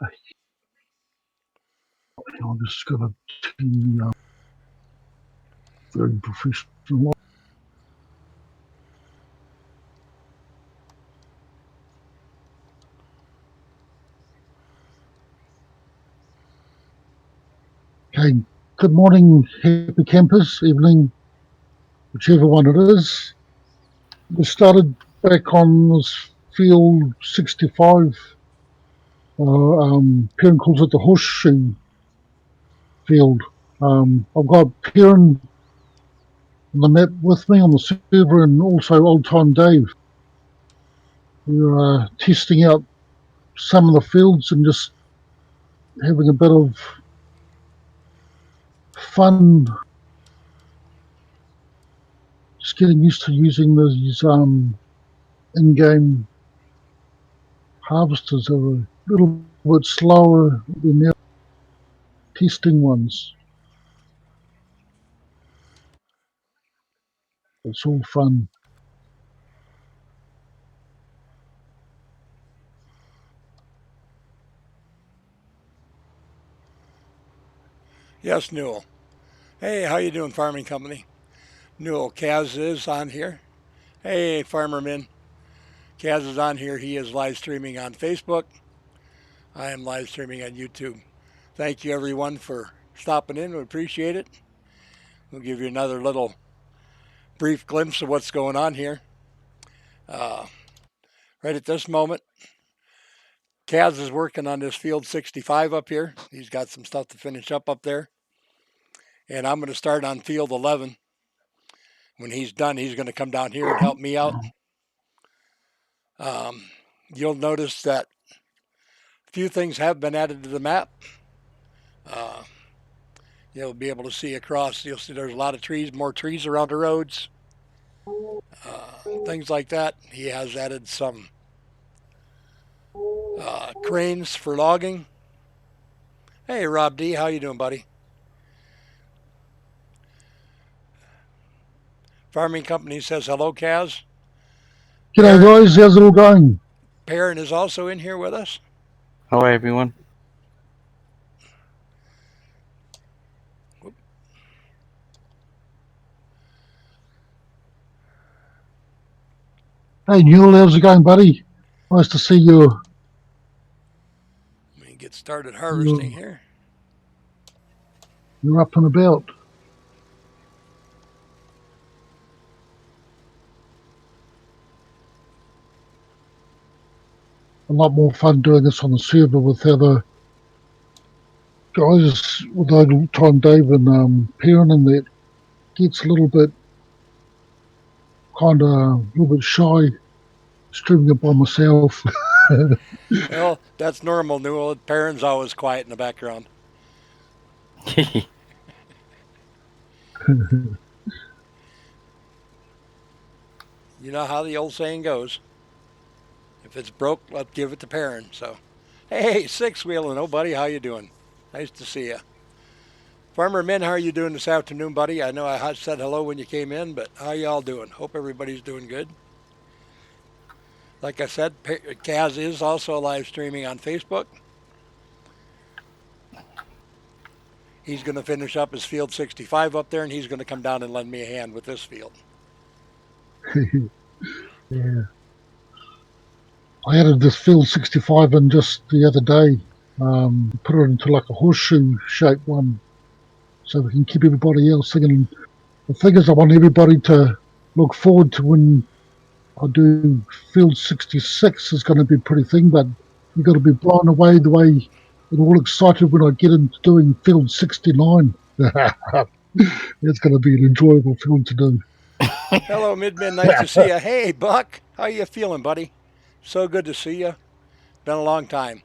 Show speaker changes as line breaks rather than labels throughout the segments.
I'm just going to be very professional. Okay, good morning, happy campers, evening, whichever one it is. We started back on this field 65. Perrin calls it the horseshoe field. I've got Perrin on the map with me on the server and also Old Time Dave. We're testing out some of the fields and just having a bit of fun, just getting used to using these in-game harvesters. Are a little bit slower than the testing ones. It's all fun.
Yes, Newell. Hey, how you doing, Farming Company? Newell, Kaz is on here. Hey, Farmerman. Kaz is on here. He is live streaming on Facebook. I am live streaming on YouTube. Thank you, everyone, for stopping in. We appreciate it. We'll give you another little brief glimpse of what's going on here. Uh, right at this moment, Kaz is working on this field 65 up here. He's got some stuff to finish up there. And I'm going to start on field 11. When he's done, he's going to come down here and help me out. Um, you'll notice that a few things have been added to the map. Uh, you'll be able to see across. You'll see there's a lot of trees, more trees around the roads, things like that. He has added some cranes for logging. Hey, Rob D, how you doing, buddy? Farming Company says hello, Kaz.
G'day guys, how's it all going?
Perrin is also in here with us.
Hello, everyone.
Hey Newell, how's it going, buddy? Nice to see you.
Let me get started harvesting here.
You're up and about. A lot more fun doing this on the server with other guys, with Old Time Dave and Perrin, and that gets a little bit shy streaming it by myself.
Well, that's normal, Newell. Perrin's always quiet in the background. You know how the old saying goes. If it's broke, let's give it to Perrin. So, hey, six wheeling. Oh, buddy, how you doing? Nice to see you. Farmer Min, how are you doing this afternoon, buddy? I know I said hello when you came in, but how y'all doing? Hope everybody's doing good. Like I said, Kaz is also live streaming on Facebook. He's going to finish up his field 65 up there, and he's going to come down and lend me a hand with this field.
Yeah. I added this field 65 in just the other day. Put it into like a horseshoe shaped one so we can keep everybody else thinking. The thing is, I want everybody to look forward to when I do field 66 is going to be a pretty thing, but you've got to be blown away the way and all excited when I get into doing field 69. It's going to be an enjoyable field to do.
Hello, Midman. Nice to see you. Hey, Buck. How you feeling, buddy? So good to see you. Been a long time.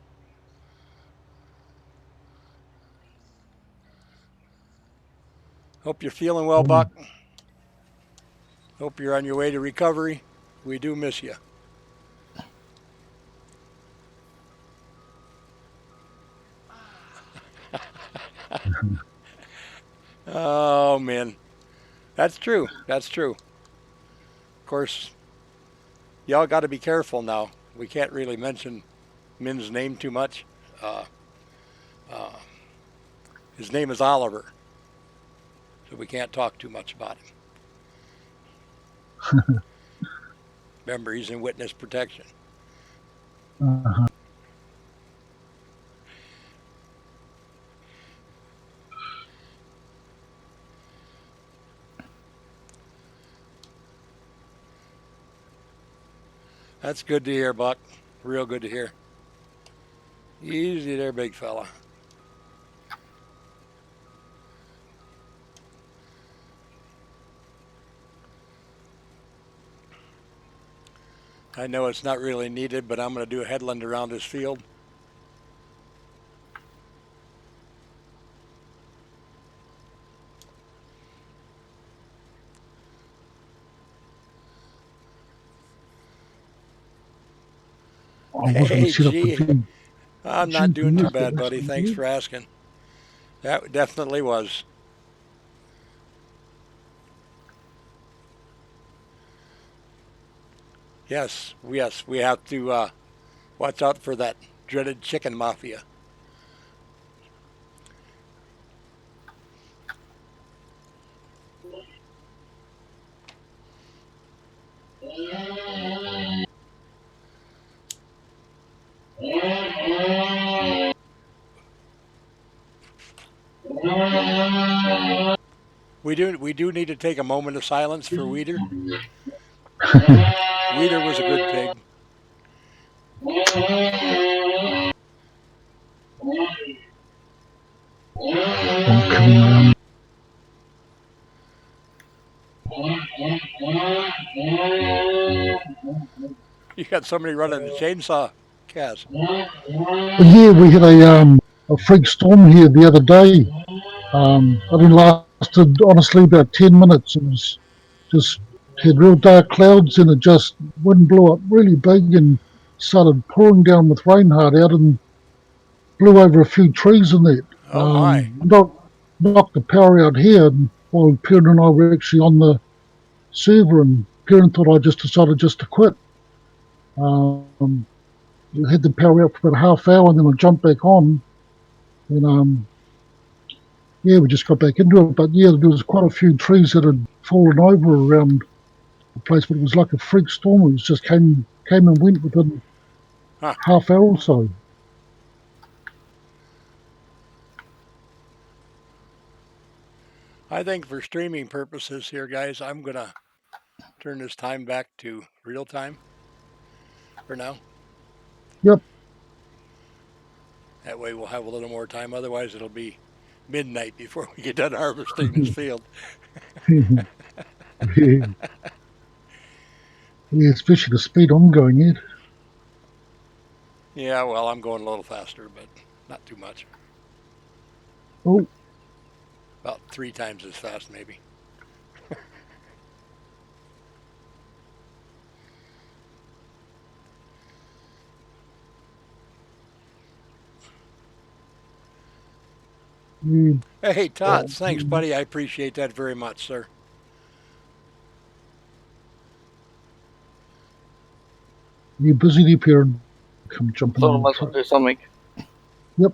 Hope you're feeling well, Buck. Hope you're on your way to recovery. We do miss you. Oh, man. That's true. That's true. Of course, y'all got to be careful now. We can't really mention Min's name too much. Uh, uh, his name is Oliver, so we can't talk too much about him. Remember, he's in witness protection.
Uh-huh.
That's good to hear, Buck. Real good to hear. Easy there, big fella. I know it's not really needed, but I'm going to do a headland around this field.
I was going to
Hey,
set up a
gee,
big
I'm not doing too
GPS, but
bad,
that's
buddy.
what
Thanks
I
for asking. That definitely was. Yes, yes, we have to watch out for that dreaded chicken mafia. We do need to take a moment of silence for Weeder. Weeder was a good pig.
I'm coming around.
You got somebody running the chainsaw, Kaz.
But yeah, we had a freak storm here the other day. I mean, lasted honestly about 10 minutes. It was just had real dark clouds and it just wind blew up really big and started pouring down with rain hard out and blew over a few trees in it.
Oh my!
Knocked the power out here while Perrin and I were actually on the server, and Perrin thought I just decided just to quit. Um, we had the power out for about a half hour and then I jumped back on and yeah, we just got back into it. But yeah, there was quite a few trees that had fallen over around the place, but it was like a freak storm. It was just came and went within
Huh.
half hour or so.
I think for streaming purposes here, guys, I'm gonna turn this time back to real time for now.
Yep.
That way we'll have a little more time. Otherwise, it'll be midnight before we get done harvesting this field.
Yeah. Yeah, especially the speed I'm going at.
Yeah, well, I'm going a little faster, but not too much.
Oh,
About 3 times as fast, maybe.
yeah.
Hey, Tots, thanks, buddy. I appreciate that very much, sir.
You busy deep here? Come jumping
Thought I
in the
might as well
truck.
do something.
Yep.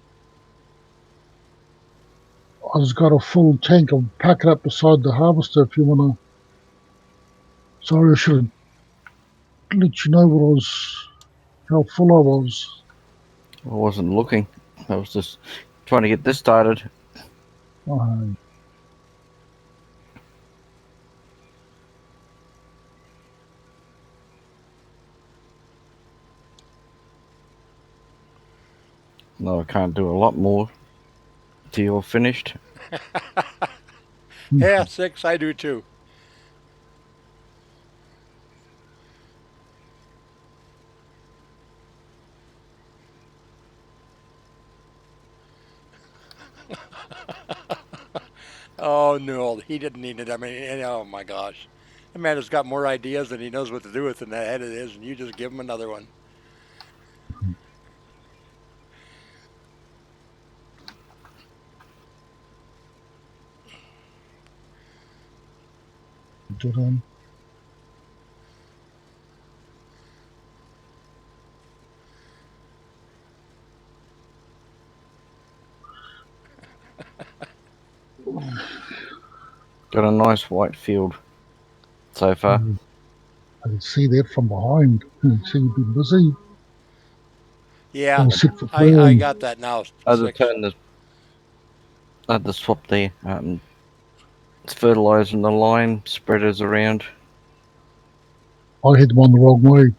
I just got a full tank. I'll pack it up beside the harvester if you want to. Sorry, I should have let you know how full I was.
I wasn't looking. I was just trying to get this started.
Oh,
No, I can't do a lot more till you're finished.
Yeah, 6, I do too. Oh, no, he didn't need it. I mean, oh my gosh. The man has got more ideas than he knows what to do with in the head it is, and you just give him another one.
did I?
Got a nice white field so far.
I can see that from behind. You can see you've been busy.
Yeah,
I'll sit for
I
fern.
got that now.
I had to
6.
turn the, I had to swap the fertilizer and the lime spreaders around.
I had them on the wrong way.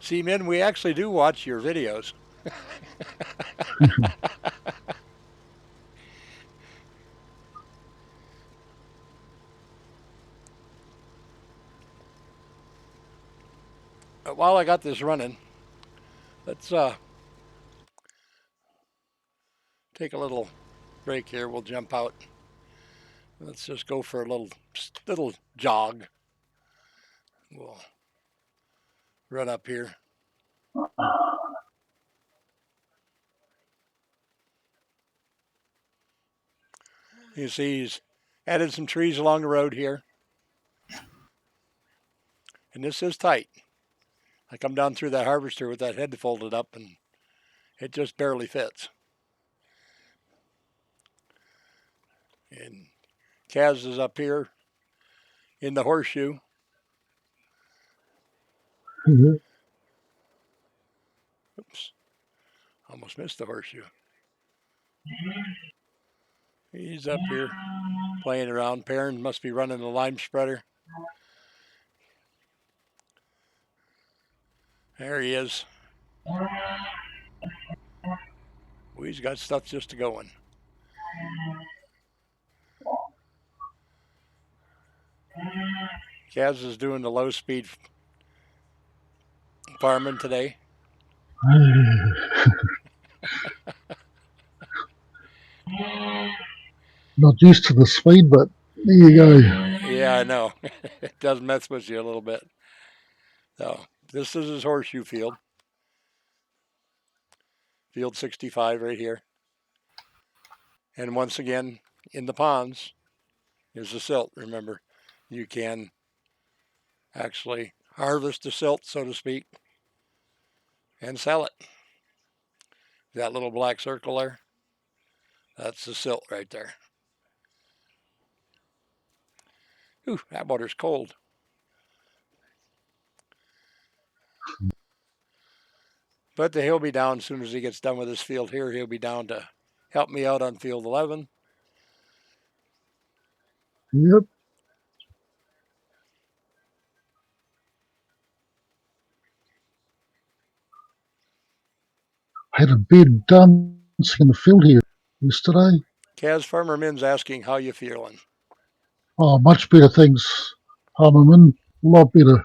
See, men, we actually do watch your videos. While I got this running, let's take a little break here. We'll jump out. Let's just go for a little jog. We'll run up here. You see, he's added some trees along the road here, and this is tight. I come down through that harvester with that head folded up, and it just barely fits. And Kaz is up here in the horseshoe.
Yeah.
Oops, almost missed the horseshoe. He's up here playing around. Perrin must be running the lime spreader. There he is. Well, he's got stuff just going. Kaz is doing the low speed farming today.
Not used to the speed, but there you go.
Yeah, I know. It does mess with you a little bit. So this is his horseshoe field. Field 65 right here. And once again, in the ponds is the silt. Remember, you can actually harvest the silt, so to speak, and sell it. That little black circle there, that's the silt right there. Ooh, that water's cold. But he'll be down as soon as he gets done with his field here. He'll be down to help me out on field 11.
Yep. I had a bed dancing in the field here yesterday.
Kaz Farmer Min's asking how you feeling.
Oh, much better, thanks, Harmerman. A lot better.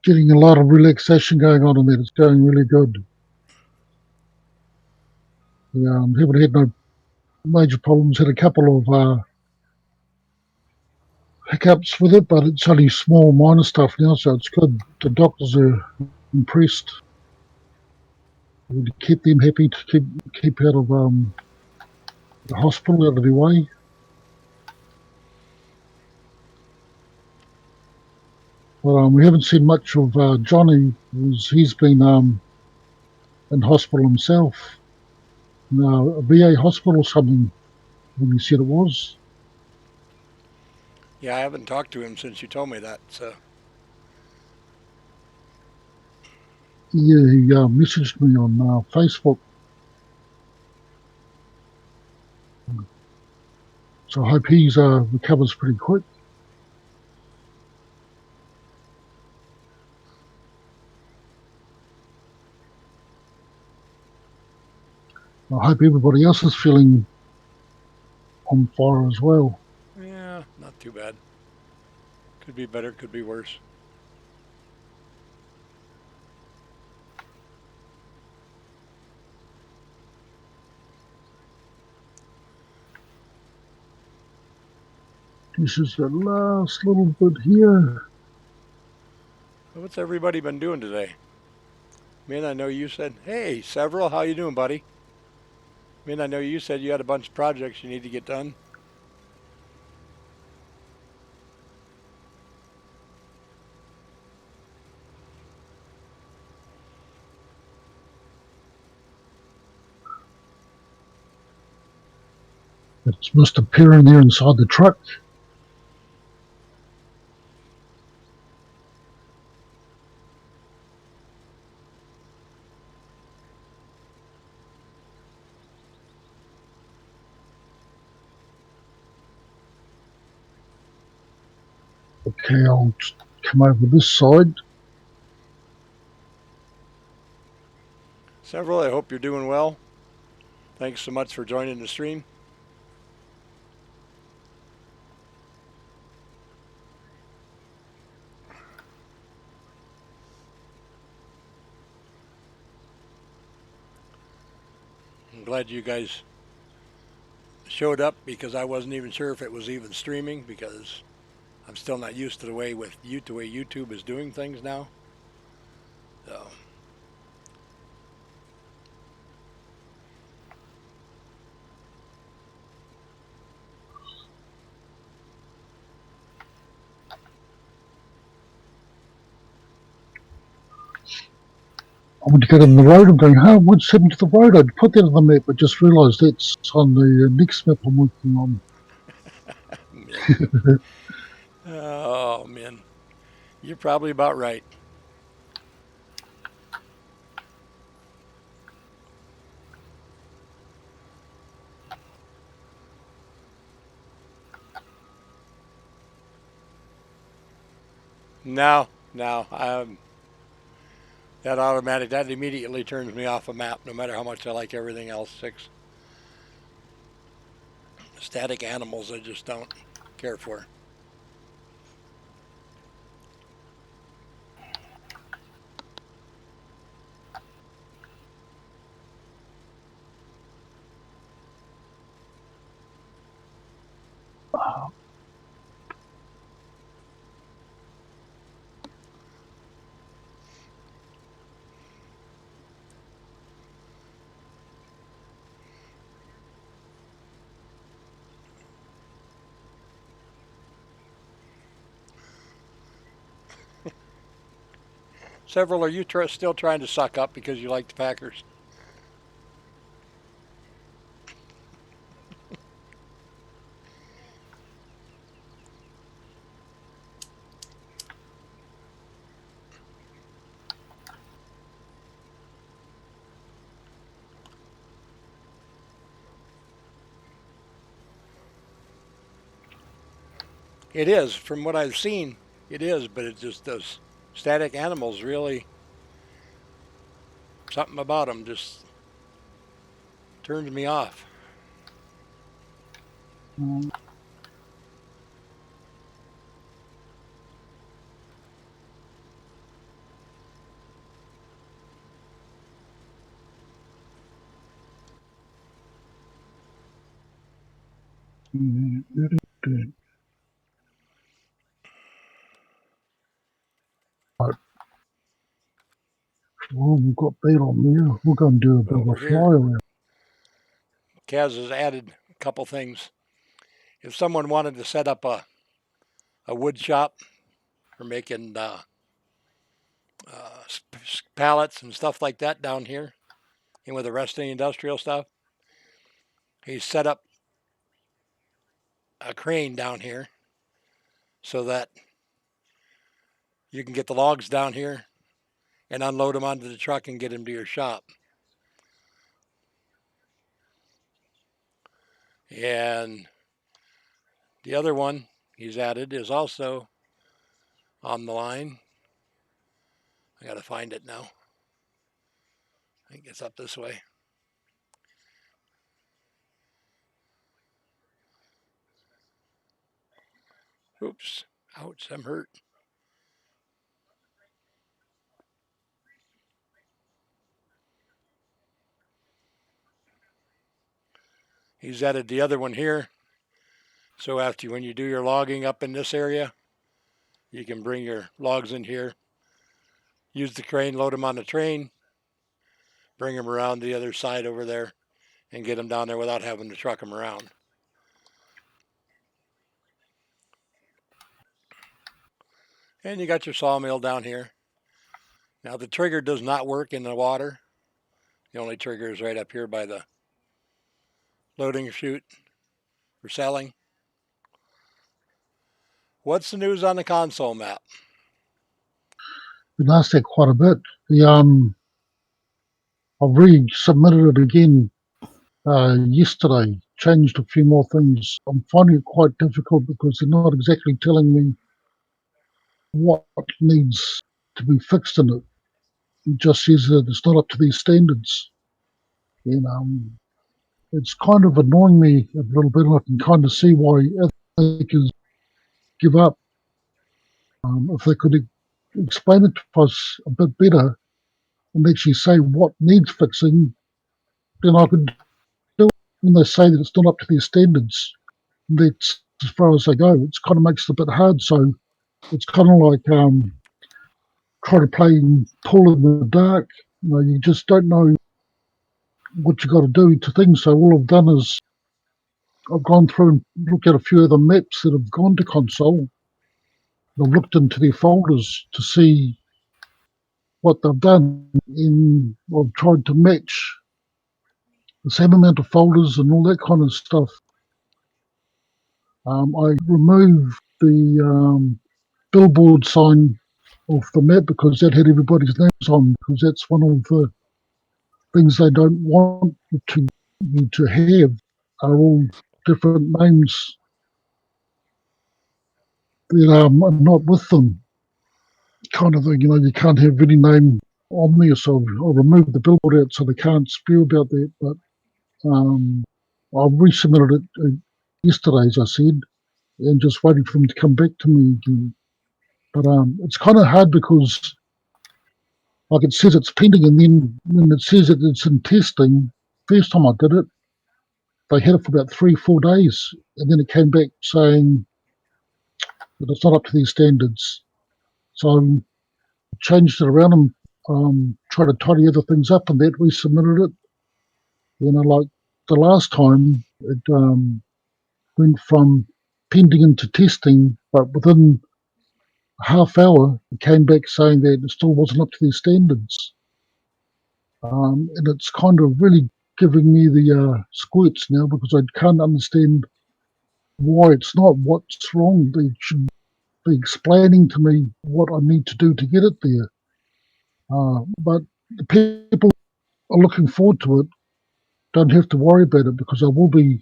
Getting a lot of relaxation going on in there. It's going really good. Yeah, haven't had no major problems. Had a couple of hiccups with it, but it's only small, minor stuff now, so it's good. The doctors are impressed. To keep them happy, to keep out of the hospital, out of their way. But we haven't seen much of Johnny. He's been in hospital himself. A VA hospital or something, when he said it was.
Yeah, I haven't talked to him since you told me that. So
Yeah, he messaged me on Facebook. So I hope he recovers pretty quick. I hope everybody else is feeling on fire as well.
yeah, not too bad. Could be better, could be worse.
This is the last little bit here.
What's everybody been doing today? Man, I know you said, hey, Several, how you doing, buddy? Man, I know you said you had a bunch of projects you need to get done.
It must appear in there inside the truck. Okay, I'll come over this side.
Several, I hope you're doing well. Thanks so much for joining the stream. I'm glad you guys showed up because I wasn't even sure if it was even streaming because I'm still not used to the way YouTube is doing things now. So
I went to get on the road. I'm going, oh, what's happened to the road? I'd put that on the map, but just realised it's on the next map I'm working on.
Min. Oh, man. You're probably about right. No, no. That immediately turns me off a map, no matter how much I like everything else. 6 static animals, I just don't care for. Several, are you still trying to suck up because you like the Packers? It is, from what I've seen, it is, but it just does. Static animals really, something about them just turns me off.
Right. Well, we've got that on there. We're going to do a bit of a
Over
fly
here,
around.
Kaz has added a couple things. If someone wanted to set up a wood shop for making pallets and stuff like that down here, and with the rest of the industrial stuff, he set up a crane down here so that you can get the logs down here and unload them onto the truck and get them to your shop. And the other one he's added is also on the line. I got to find it now. I think it's up this way. Oops. Ouch, I'm hurt. He's added the other one here. So when you do your logging up in this area, you can bring your logs in here, use the crane, load them on the train, bring them around the other side over there, and get them down there without having to truck them around. And you got your sawmill down here. Now the trigger does not work in the water. The only trigger is right up here by the loading chute. for selling. What's the news on the console map?
Been asked that quite a bit. I've resubmitted it again yesterday. Changed a few more things. I'm finding it quite difficult because they're not exactly telling me what needs to be fixed in it. It just says that it's not up to these standards. And it's kind of annoying me a little bit. I can kind of see why they can give up. If they could explain it to us a bit better and actually say what needs fixing, then I could do it. When they say that it's not up to their standards, that's as far as they go. It kind of makes it a bit hard. So it's kind of like trying to play pool in the dark. You just don't know what you got to do to things. So all I've done is I've gone through and looked at a few of the maps that have gone to console. I've looked into their folders to see what they've done, and I've tried to match the same amount of folders and all that kind of stuff. I removed the billboard sign off the map because that had everybody's names on, because that's one of the things they don't want you to have are all different names that are not with them, kind of thing. You can't have any name on there, so I'll remove the billboard out so they can't spew about that. But I resubmitted it yesterday, as I said, and just waiting for them to come back to me again. But it's kind of hard because, like, it says it's pending, and then when it says that it's in testing, first time I did it, they had it for about 3-4 days, and then it came back saying that it's not up to these standards. So I changed it around and tried to tidy other things up, and that resubmitted it. Like the last time, it went from pending into testing, but within a half hour, it came back saying that it still wasn't up to their standards. And it's kind of really giving me the squirts now because I can't understand why it's not. What's wrong? They should be explaining to me what I need to do to get it there. But the people are looking forward to it don't have to worry about it because I will be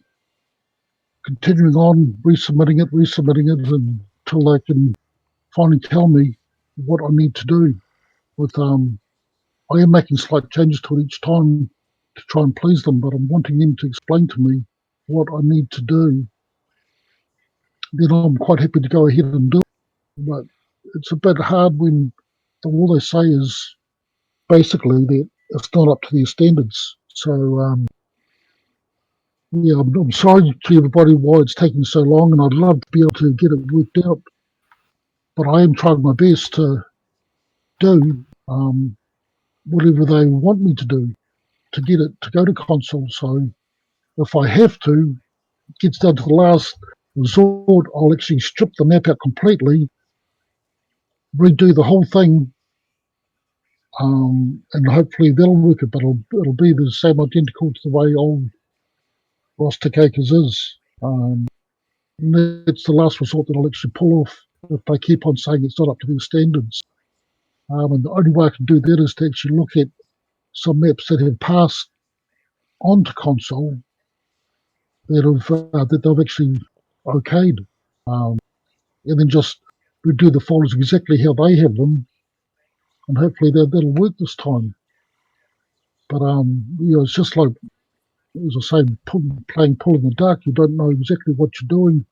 continuing on resubmitting it until they can finally tell me what I need to do. With I am making slight changes to it each time to try and please them, but I'm wanting them to explain to me what I need to do. Then I'm quite happy to go ahead and do it. But it's a bit hard when all they say is basically that it's not up to their standards. So yeah, I'm sorry to everybody why it's taking so long, and I'd love to be able to get it worked out. But I am trying my best to do whatever they want me to do to get it to go to console. So if I have to, it gets down to the last resort, I'll actually strip the map out completely, redo the whole thing, and hopefully that'll work it. But it'll be the same identical to the way old Rustic Acres is. And that's the last resort that I'll actually pull off if they keep on saying it's not up to their standards. And the only way I can do that is to actually look at some maps that have passed onto console that they've actually okayed, and then just redo the folders exactly how they have them, and hopefully that'll work this time. But it's just like, as I say, playing pull in the dark. You don't know exactly what you're doing.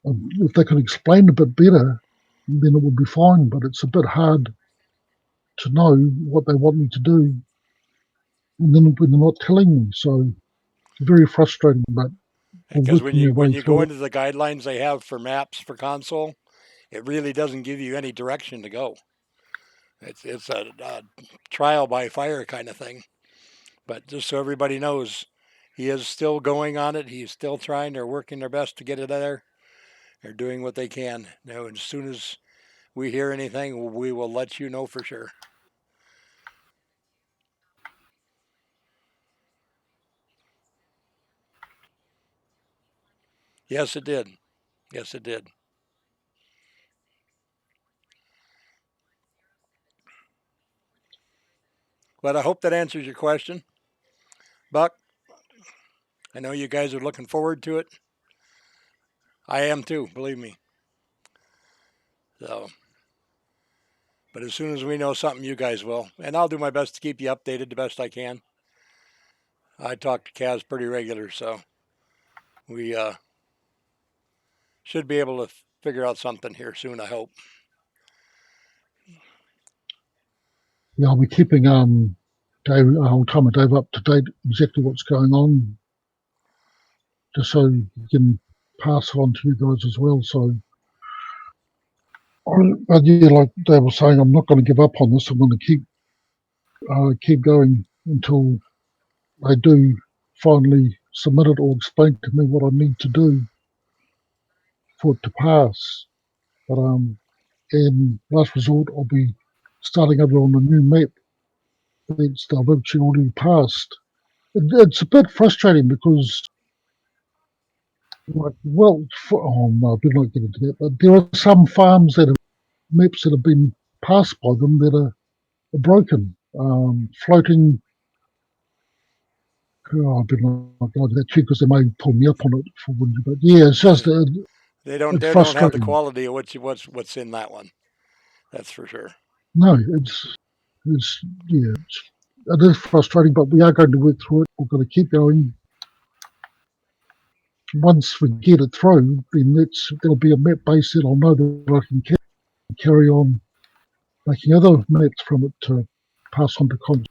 If they could explain a bit better, then it would be fine. But it's a bit hard to know what they want me to do, and then when they're not telling me. So it's very frustrating. But we're
Because
working our
when
way
you go
through it.
into the guidelines they have for maps for console, it really doesn't give you any direction to go. It's a trial by fire kind of thing. But just so everybody knows, he is still going on it. He's still trying. They're working their best to get it there. They're doing what they can. Now, as soon as we hear anything, we will let you know for sure. Yes, it did. Yes, it did. But I hope that answers your question. Buck, I know you guys are looking forward to it. I am too, believe me. So, but as soon as we know something, you guys will. And I'll do my best to keep you updated the best I can. I talk to Kaz pretty regular, so we should be able to figure out something here soon, I hope.
Yeah, I'll be keeping Dave, Tom and Dave up to date exactly what's going on, just so you can pass it on to you guys as well. So, but yeah, like Dave was saying, I'm not going to give up on this. I'm going to keep going until they do finally submit it or explain to me what I need to do for it to pass. But in last resort, I'll be starting over on a new map that's I've actually already passed. It's a bit frustrating because, like, well, oh no, I better not get into that. But there are some farms that have maps that have been passed by them that are broken, floating. Oh, I better not go into that too because they may pull me up on it for winter. But yeah, it's just
They don't
it's
have the
frustrating.
quality of what's in that one. That's for sure.
No, it's yeah, it is frustrating, but we are going to work through it. We're going to keep going. Once we get it through, then there'll be a map base that I'll know that I can carry on making other maps from it to pass on to Con.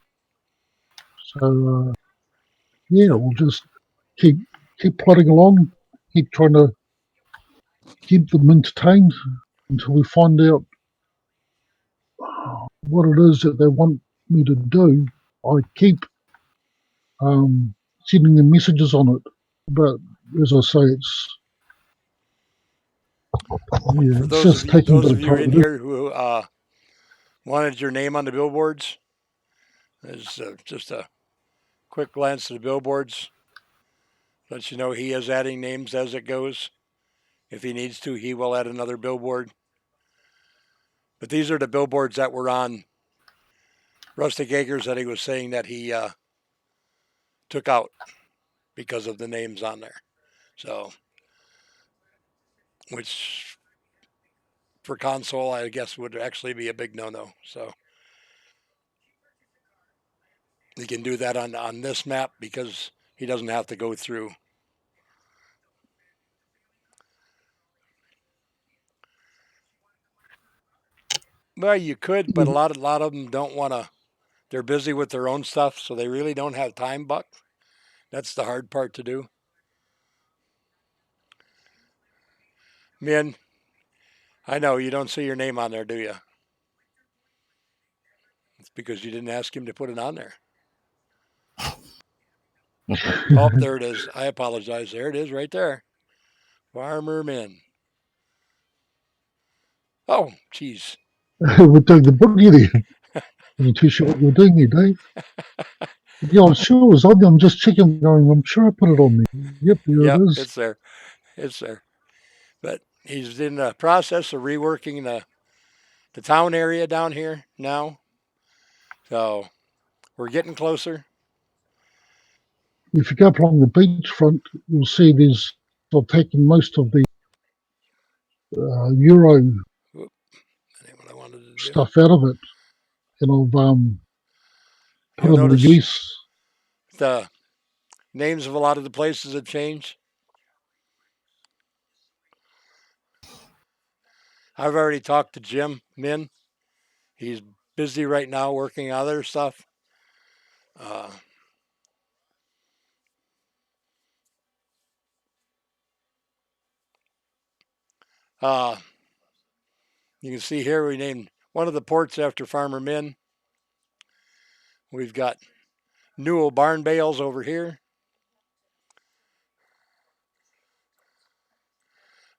So yeah, we'll just keep plodding along, keep trying to keep them entertained until we find out what it is that they want me to do. I keep sending them messages on it, but as I say,
For
it's just taking a bit
those of
of
you
time.
in here who wanted your name on the billboards, is just a quick glance at the billboards. Lets you know he is adding names as it goes. If he needs to, he will add another billboard. But these are the billboards that were on Rustic Acres that he was saying that he took out because of the names on there. So, which for console, I guess would actually be a big no-no. So he can do that on this map because he doesn't have to go through. Well, you could, but a lot of them don't want to. They're busy with their own stuff, so they really don't have time. Buck, that's the hard part to do. Min, I know you don't see your name on there, do you? It's because you didn't ask him to put it on there. Oh, there it is. I apologize. There it is right there. Farmer Min. Oh, geez.
We're doing the boogie there. I wasn't too sure what you were doing there, Dave. Yeah, I'm sure it was on there. I'm just checking, going, I'm sure I put it on there. Yep, there
Yep,
it is.
it's there. It's there. But he's in the process of reworking the town area down here now. So we're getting closer.
If you go up along the beachfront, you'll see they've taken most of the Euro
Whoop, that ain't what I wanted to do.
stuff out of it, and I've put
You'll
in the
notice
US.
the names of a lot of the places have changed. I've already talked to Jim Min. He's busy right now working on other stuff. You can see here we named one of the ports after Farmer Min. We've got Newell Barn Bales over here.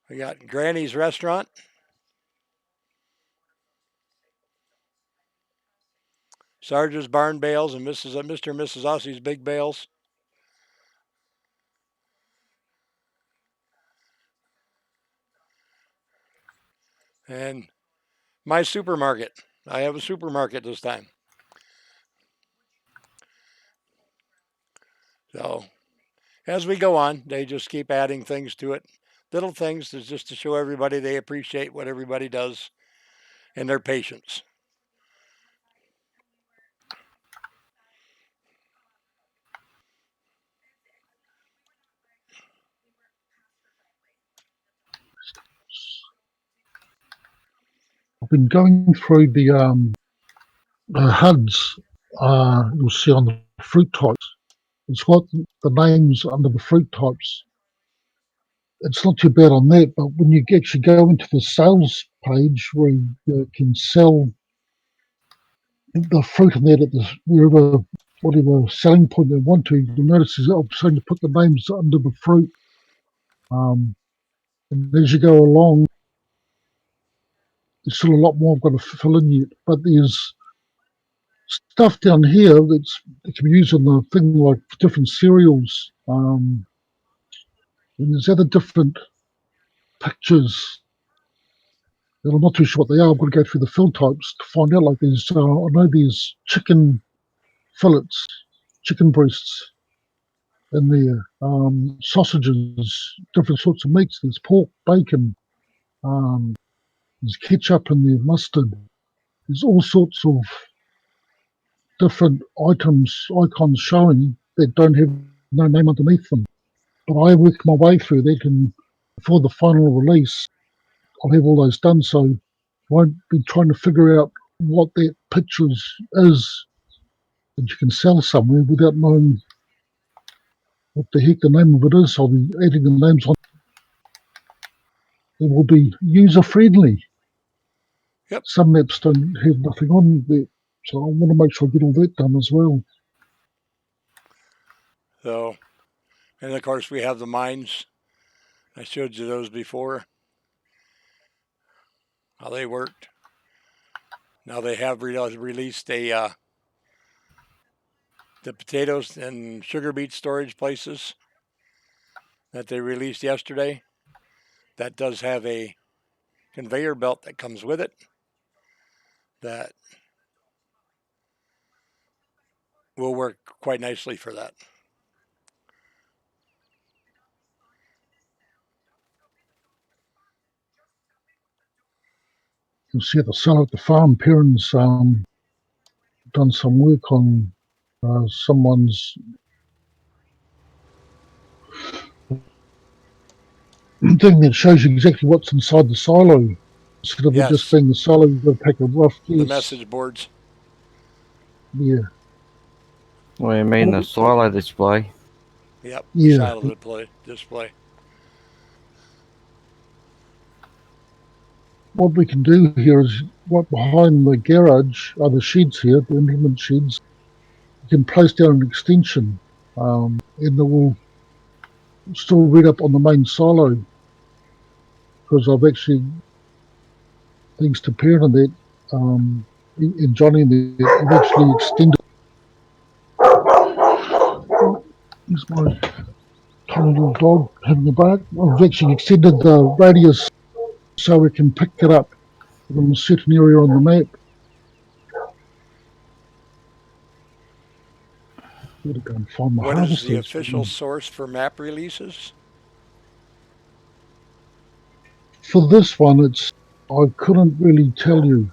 We got Granny's Restaurant. Sarge's Barn Bales and Mr. and Mrs. Ossie's Big Bales. And my supermarket. I have a supermarket this time. So as we go on, they just keep adding things to it. Little things just to show everybody they appreciate what everybody does and their patience.
I've been going through the HUDs. You'll see on the fruit types. It's got the names under the fruit types. It's not too bad on that, but when you actually go into the sales page where you can sell the fruit and that at the whatever selling point they want to, you'll notice is starting to put the names under the fruit. And as you go along, there's still a lot more I've got to fill in yet. But there's stuff down here that can be used on the thing like different cereals. And there's other different pictures that I'm not too sure what they are. I've got to go through the fill types to find out. Like there's, I know there's chicken fillets, chicken breasts in there, sausages, different sorts of meats. There's pork, bacon, there's ketchup in there, mustard. There's all sorts of different icons showing that don't have no name underneath them. But I work my way through that, and before the final release, I'll have all those done. So I won't be trying to figure out what that picture is that you can sell somewhere without knowing what the heck the name of it is. I'll be adding the names on. It will be user friendly.
Yep.
Some maps don't have nothing on there, so I want to make sure I get all that done as well.
So, and of course we have the mines. I showed you those before, how they worked. Now they have released the potatoes and sugar beet storage places that they released yesterday. That does have a conveyor belt that comes with it that will work quite nicely for that.
You'll see at the sale at the farm, Perrin's done some work on someone's thing that shows you exactly what's inside the silo. Instead of it just being the silo, you've got to take a rough guess.
The message boards.
Yeah.
What do you mean, the silo display?
Yep,
yeah.
Silo display.
What we can do here is, what behind the garage are the sheds here, the implement sheds. You can place down an extension, and it will still read up on the main silo. Because I've actually, thanks to Perrin and that, and Johnny and that, I've actually extended. Here's my tiny little dog having a bark. I've actually extended the radius so we can pick it up from a certain area on the map. Gotta go and find my
what is the official source for map releases?
For this one, I couldn't really tell you.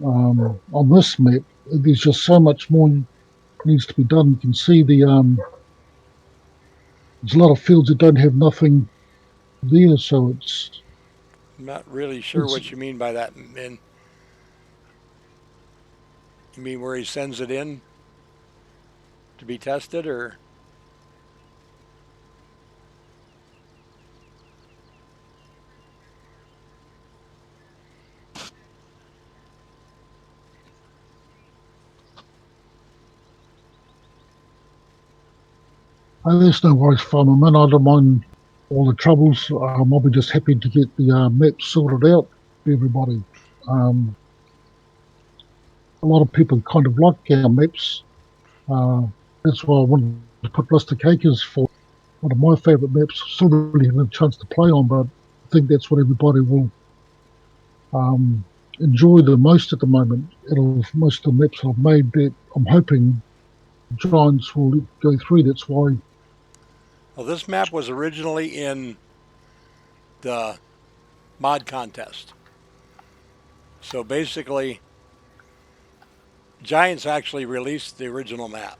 On this map, there's just so much more needs to be done. You can see there's a lot of fields that don't have nothing there, so it's.
I'm not really sure what you mean by that, Min. You mean where he sends it in to be tested, or?
Oh, there's no worries, Farmer Man. I don't mind all the troubles. I'll be just happy to get the map sorted out for everybody. A lot of people kind of like our maps. That's why I wanted to put Rustic Acres for one of my favourite maps. Still really haven't had a chance to play on, but I think that's what everybody will enjoy the most at the moment. Out of most of the maps I've made, that I'm hoping Giants will go through. That's why.
Well, this map was originally in the mod contest. So basically, Giants actually released the original map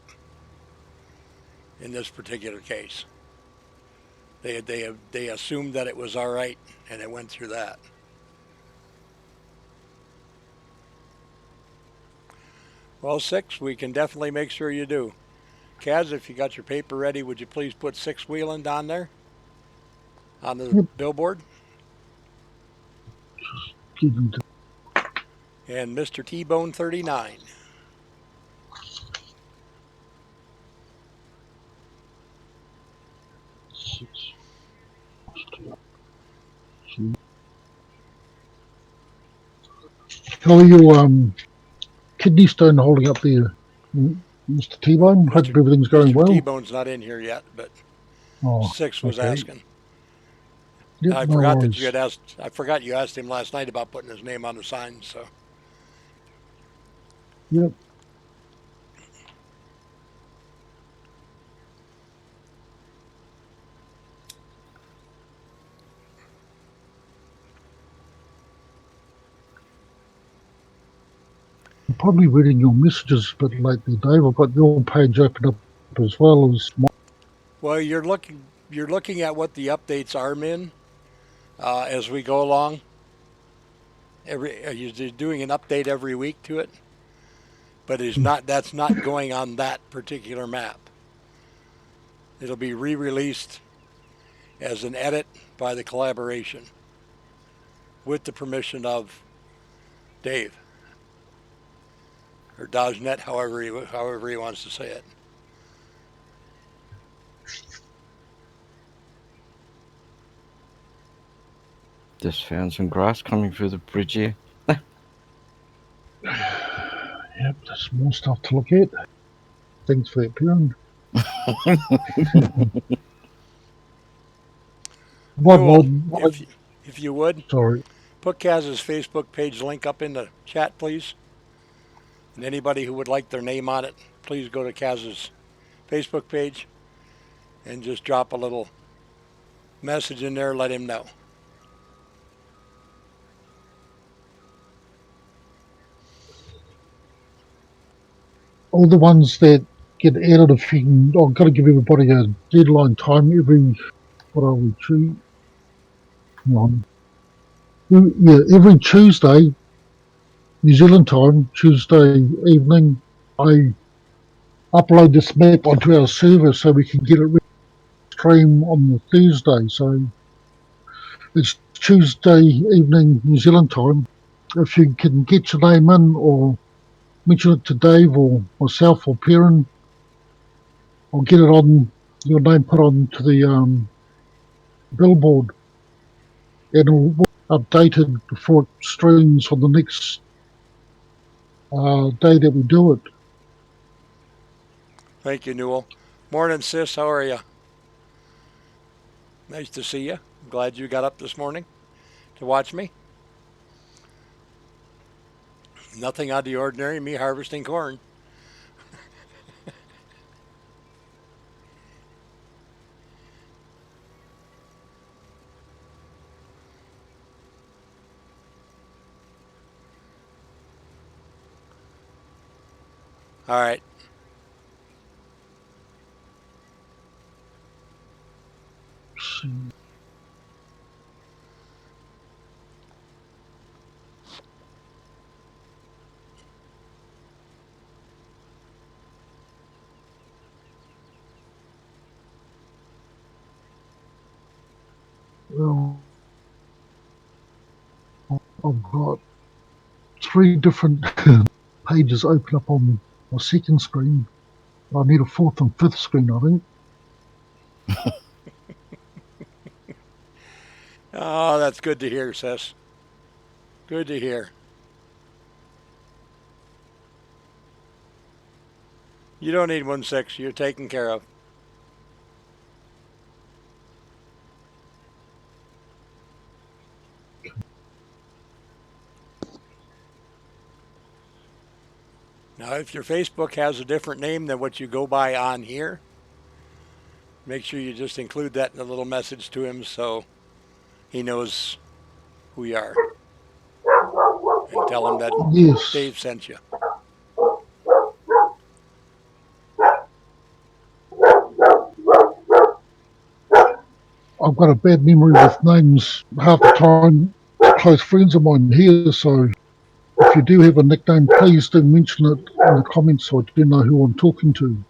in this particular case. They assumed that it was all right, and it went through that. Well, 6, we can definitely make sure you do. Kaz, if you got your paper ready, would you please put 6 Wheeling down there on the
Yep.
billboard?
Give them to
And Mr. T-Bone 39.
six. How are your kidney stone holding up there, Mr. T-Bone? Hope everything's going
Mr.
well.
T-Bone's not in here yet, but
Oh,
6 was
okay.
asking.
Yep,
I
no
forgot that you
worries.
had asked. I forgot you asked him last night about putting his name on the sign. So
Yep. I'm probably reading your messages a bit lately, Dave. I've got your page open up as well as mine.
well, you're looking at what the updates are, Min, as we go along. You're doing an update every week to it, but it's not. That's not going on that particular map. It'll be re-released as an edit by the collaboration with the permission of Dave or DodgeNet, however he wants to say it.
Just found some grass coming through the bridge here.
Yep, there's more stuff to look at. Thanks for that, Piran.
Newell, if you would,
sorry.
put Kaz's Facebook page link up in the chat, please. And anybody who would like their name on it, please go to Kaz's Facebook page and just drop a little message in there, let him know.
All the ones that get added, if you can, I've got to give everybody a deadline time every, what are we, hang on. Yeah, every Tuesday, New Zealand time, Tuesday evening, I upload this map onto our server so we can get it stream on the Thursday. So it's Tuesday evening, New Zealand time. If you can get your name in or mention it to Dave or myself or Piran, I'll get it on, your name put on to the billboard, and it'll be updated before it streams on the next day that we do it.
Thank you, Newell. Morning, sis. How are you? Nice to see you. I'm glad you got up this morning to watch me. Nothing out of the ordinary, me harvesting corn. All right.
Well, I've got 3 different pages open up on my second screen. I need a 4th and 5th screen, I think.
Oh, that's good to hear, sis. Good to hear. You don't need 1.6. You're taken care of. Now, if your Facebook has a different name than what you go by on here, make sure you just include that in a little message to him so he knows who you are. And tell him that
Yes.
Dave sent you.
I've got a bad memory with names half the time. Close friends of mine here, so if you do have a nickname, please do mention it in the comments so I do know who I'm talking to.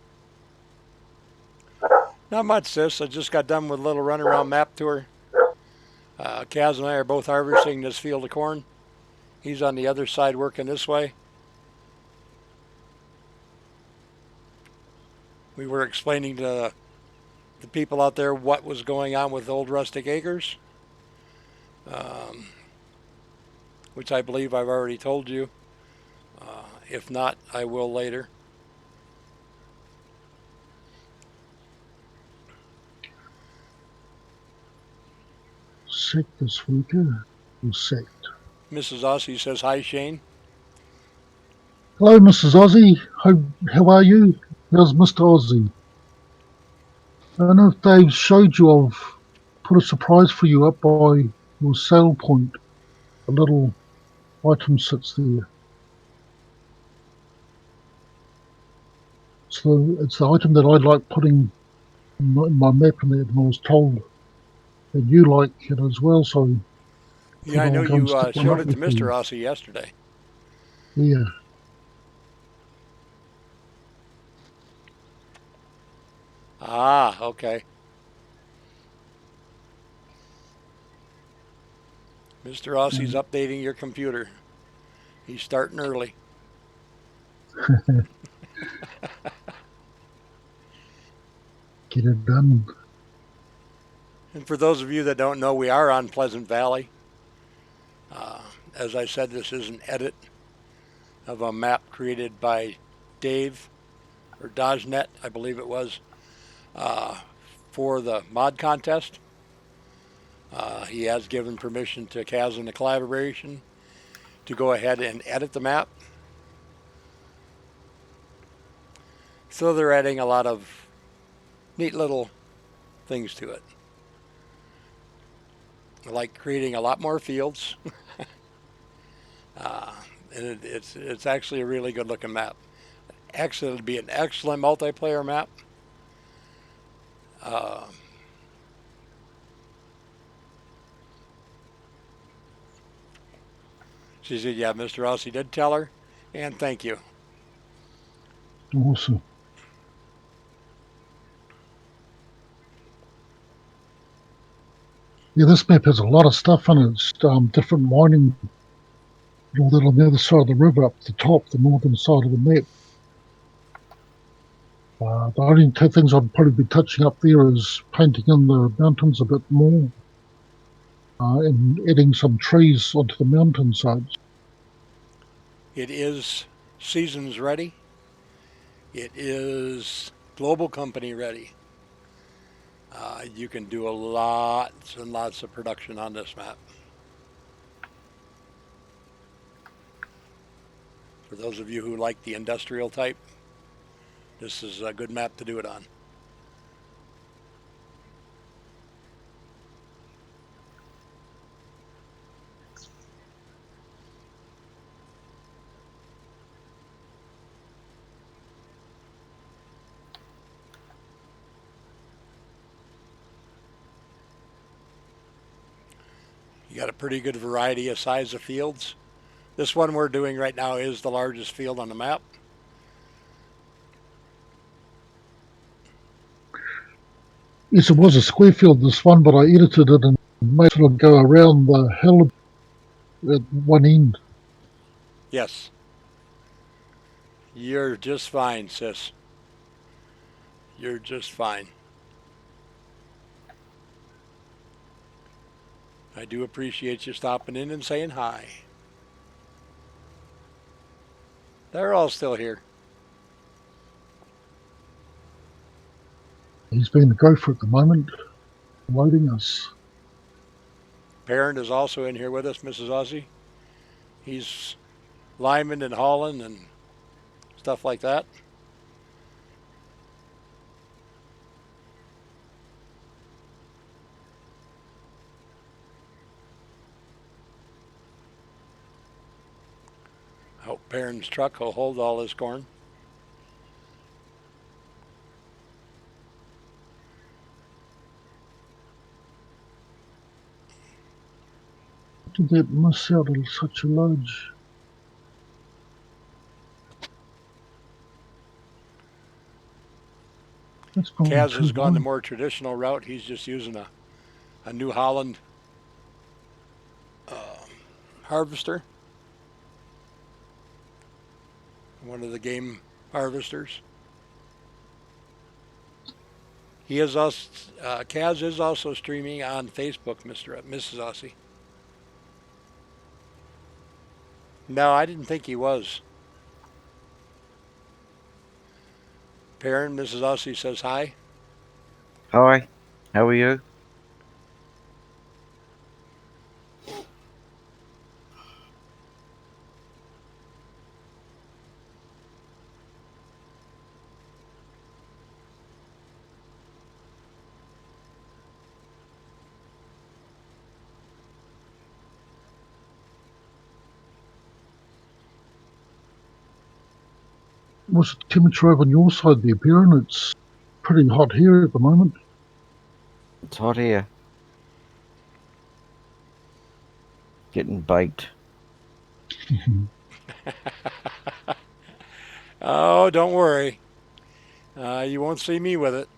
Not much, sis. I just got done with a little run around map tour. Kaz and I are both harvesting this field of corn. He's on the other side working this way. We were explaining to the people out there what was going on with Old Rustic Acres, which I believe I've already told you. If not, I will later.
Sacked this weekend. Was sacked.
Mrs. Aussie says, hi, Shane.
Hello, Mrs. Aussie. How are you? How's Mr. Aussie? I don't know if Dave showed you. I've put a surprise for you up by your sale point. A little item sits there. So it's the item that I like putting in my map, and I was told that you like it as well. So
Yeah, I know
I'll go and
you
stick one
showed
up
it to
with
Mr.
you.
Aussie yesterday.
Yeah.
Ah, okay. Mr. Aussie's updating your computer. He's starting early.
Get it done.
And for those of you that don't know, we are on Pleasant Valley. As I said, this is an edit of a map created by Dave, or DodgeNet, I believe it was, for the mod contest. He has given permission to Kaz and the collaboration to go ahead and edit the map. So they're adding a lot of neat little things to it. Like creating a lot more fields. And it's actually a really good looking map. Actually, it'll be an excellent multiplayer map. She said, yeah, Mr. Rossi did tell her, and thank you.
Awesome. Yeah, this map has a lot of stuff in it. It's different mining, all that on the other side of the river up the top, the northern side of the map. The only two things I'd probably be touching up there is painting in the mountains a bit more and adding some trees onto the mountainsides.
It is seasons ready. It is global company ready. You can do lots and lots of production on this map. For those of you who like the industrial type, this is a good map to do it on. You got a pretty good variety of size of fields. This one we're doing right now is the largest field on the map.
Yes, it was a square field, this one, but I edited it and made it go around the hill at one end.
Yes. You're just fine, sis. You're just fine. I do appreciate you stopping in and saying hi. They're all still here.
He's been the gopher at the moment, loading us.
Parent is also in here with us, Mrs. Aussie. He's liming and hauling and stuff like that. I hope Perrin's truck will hold all his corn.
To get miss out of such a lodge. That's gone
Kaz
too
has gone the
high.
more traditional route. He's just using a New Holland harvester, one of the game harvesters. He is also Kaz is also streaming on Facebook, Mrs. Aussie. No, I didn't think he was. Perrin, Mrs. Aussie says hi.
Hi, how are you?
What's the temperature over on your side there, Perrin? It's pretty hot here at the moment.
It's hot here. Getting baked.
Oh, don't worry. You won't see me with it.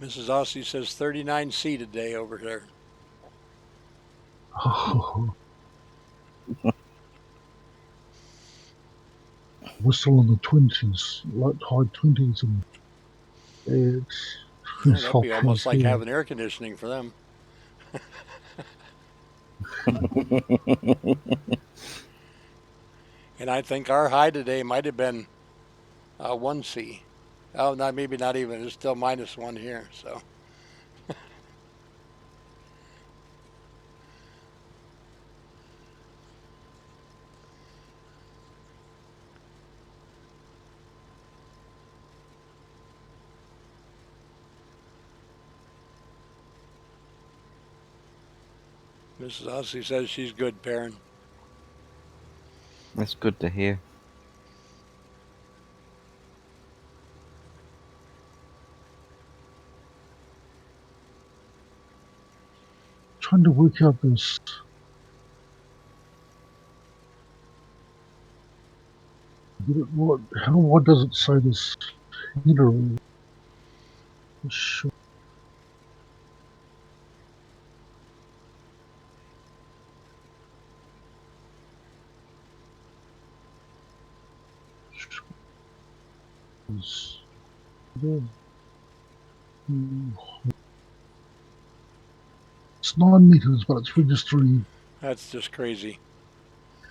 Mrs. Aussie says 39C today over there.
We're still in the 20s, like high 20s, and it's
That'd
hot
be
for
almost
us
like
here.
having air conditioning for them. And I think our high today might have been 1C. Oh, maybe not even. It's still -1 here. So Mrs. Aussie says she's good, Perrin.
That's good to hear.
Trying to work out this. What does it say this heater? Sure. It's 9 meters, but it's registering.
That's just crazy.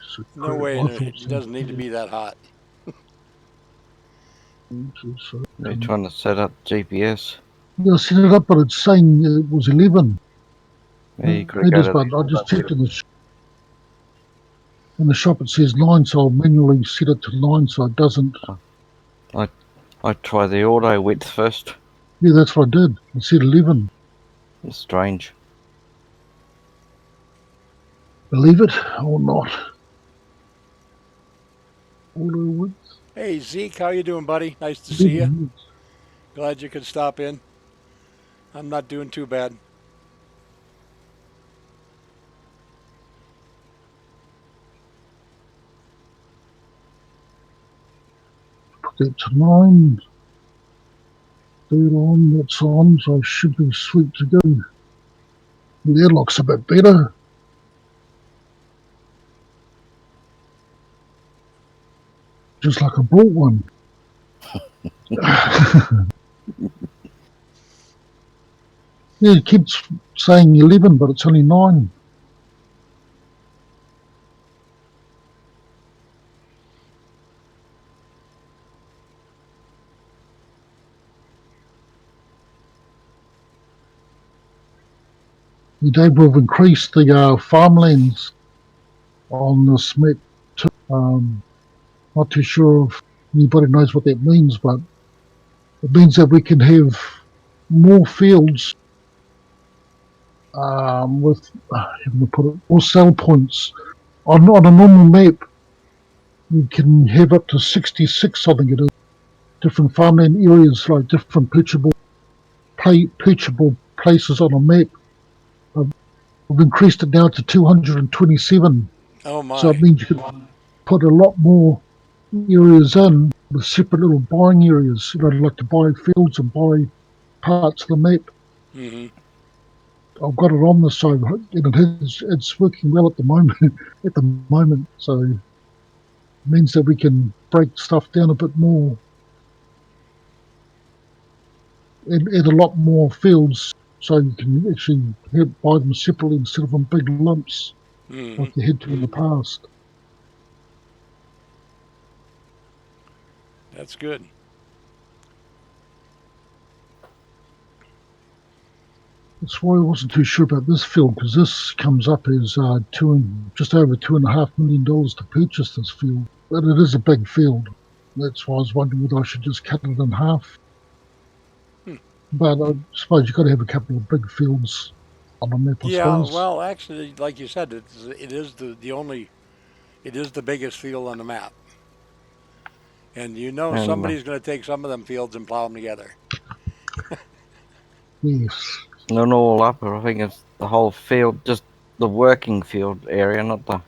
So
No way.
I
It
thought
doesn't need to be that hot.
so.
They're trying to set up GPS.
Yeah, I set it up, but it's saying it was 11
Yeah, you gotta go
meters,
to
but I just checked in the shop. It says 9, so I'll manually set it to 9, so it doesn't.
I try the auto width first.
Yeah, that's what I did. I said 11.
It's strange.
Believe it or not. Auto width.
Hey Zeke, how you doing, buddy? Nice to see you. Glad you could stop in. I'm not doing too bad.
Put that to 9. Third on, that's on, so I should be sweet to go. The airlock's a bit better. Just like I bought one. Yeah, it keeps saying 11, but it's only 9. Dave, we've increased the farmlands on this map too. Not too sure if anybody knows what that means, but it means that we can have more fields with, how do I put it, more sell points. On a normal map, you can have up to 66, I think it is, different farmland areas, like different perchable places on a map. We've increased it now to 227.
Oh
So it
my.
means you can put a lot more areas in with separate little buying areas. Like to buy fields and buy parts of the map.
Hmm.
I've got it on the side, and it's working well at the moment. So it means that we can break stuff down a bit more and add a lot more fields, so you can actually buy them separately instead of in big lumps
Hmm.
like you had to in the past.
That's good.
That's why I wasn't too sure about this field, because this comes up as just over $2.5 million to purchase this field. But it is a big field. That's why I was wondering whether I should just cut it in half.
Hmm.
But I suppose you've got to have a couple of big fields on a map, I
Yeah,
suppose.
well, actually, like you said, it is the only, it is the biggest field on the map. And you know
And
somebody's going to take some of them fields and plow them together.
Yes.
not all up, I think it's the whole field, just the working field area, not the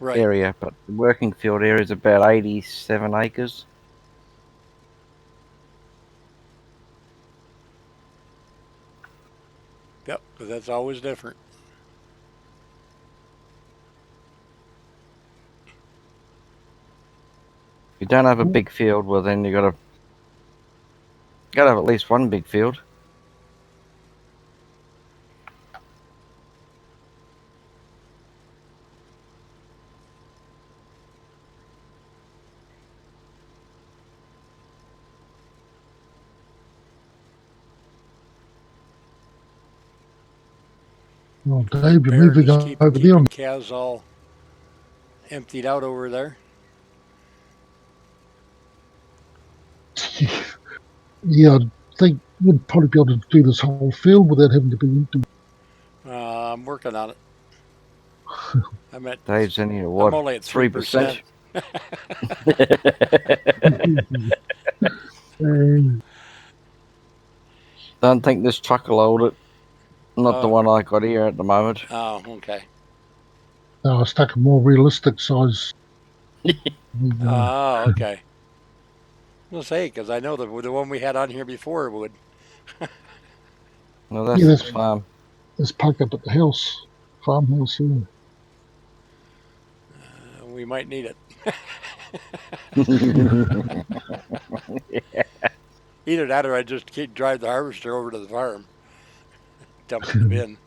Right.
area, but the working field area is about 87 acres.
Yep, because that's always different.
If you don't have a big field, well then you gotta have at least one big field.
Well, Dave, you're
Bear
moving
just
over there.
keeping Kaz all emptied out over there.
Yeah, I think you'd probably be able to do this whole field without having to be empty.
I'm working on it. I'm at.
Dave's only at
I'm
what,
only at
3%?
3%.
And
Don't think this truck will hold it. Not the
Oh,
one I got here at the moment.
oh, okay.
I stuck a more realistic size.
Oh, okay. We'll say because I know the one we had on here before would.
No,
Yeah,
that's the farm.
let's park up at the house, farmhouse here.
We might need it. Either that or I just drive the harvester over to the farm, dump it in the bin.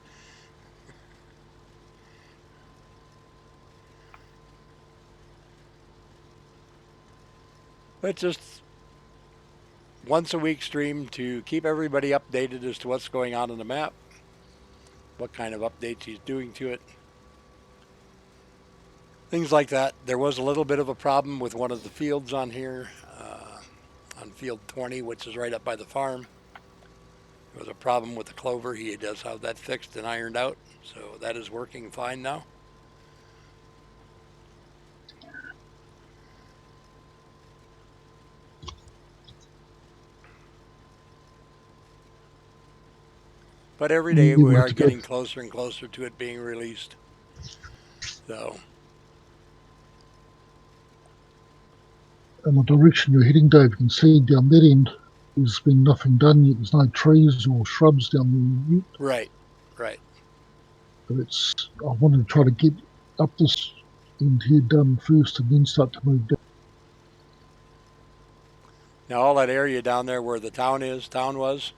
But just once a week stream to keep everybody updated as to what's going on the map, what kind of updates he's doing to it, things like that. There was a little bit of a problem with one of the fields on here, on field 20, which is right up by the farm. There was a problem with the clover. He does have that fixed and ironed out, so that is working fine now. But every day
You
we
will have
are
to go,
getting closer and closer to it being released. So,
in the direction you're heading, Dave, you can see down that end, there's been nothing done yet. There's no trees or shrubs down there yet.
right, right.
But I wanted to try to get up this end here done first and then start to move down.
Now all that area down there where the town was,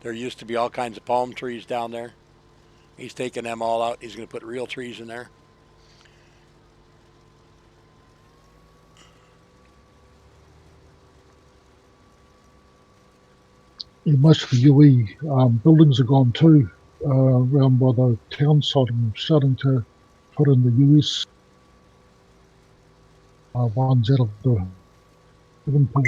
there used to be all kinds of palm trees down there. He's taking them all out. He's going to put real trees in there.
Most of the UE buildings are gone too, around by the town side, and starting to put in the US ones out of the Devonport.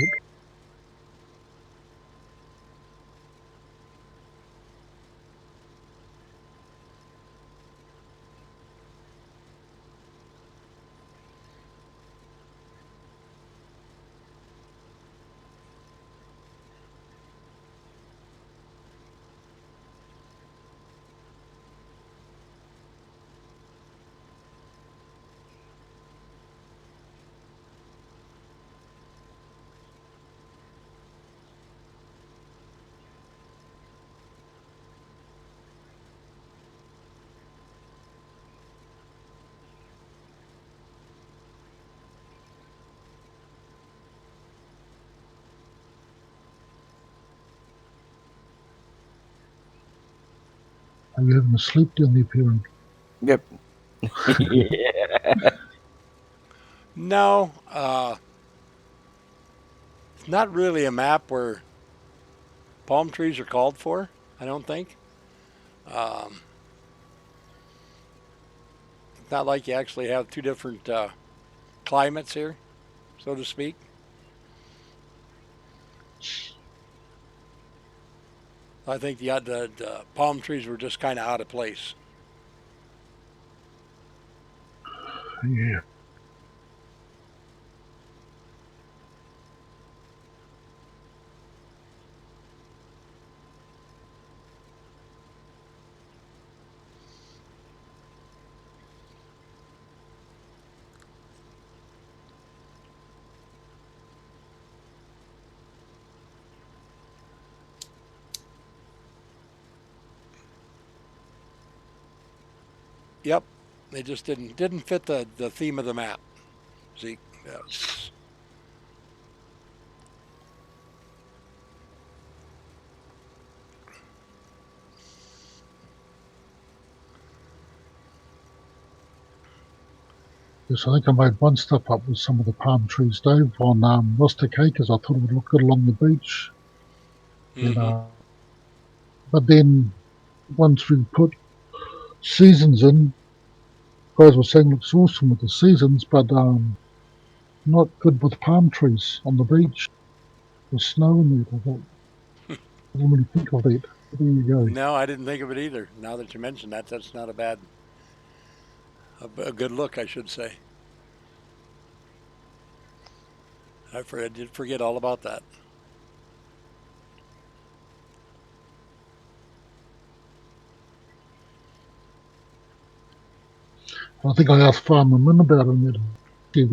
Are you having a sleep down there, Perrin?
Yep. Yeah.
No, it's not really a map where palm trees are called for, I don't think. Um, it's not like you actually have two different climates here, so to speak. I think the palm trees were just kind of out of place.
Yeah.
Yep, they just didn't fit the theme of the map. Zeke. Yes.
Yes, I think I made one step up with some of the palm trees, Dave, on Rustic Acres. I thought it would look good along the beach. And,
Mm-hmm.
but then once we put seasons in, guys were saying it looks awesome with the seasons, but not good with palm trees on the beach. There's snow in there. I thought, I didn't really think of that. But there you go.
No, I didn't think of it either. Now that you mention that, that's not a good look, I should say. I did forget all about that.
I think I asked Farmer Min about it, and that he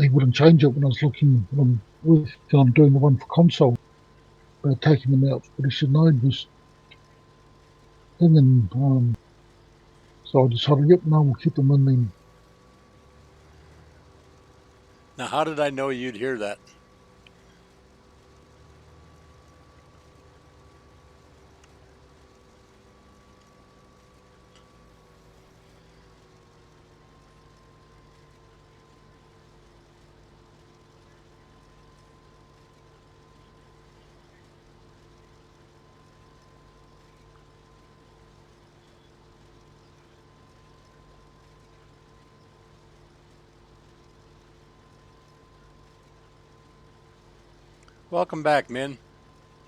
wouldn't change it when I was looking, when I'm working on doing the one for console, about taking them out. But he said no, this thing, and so I decided, yep, no, we'll keep them in then.
Now, how did I know you'd hear that? Welcome back, Min.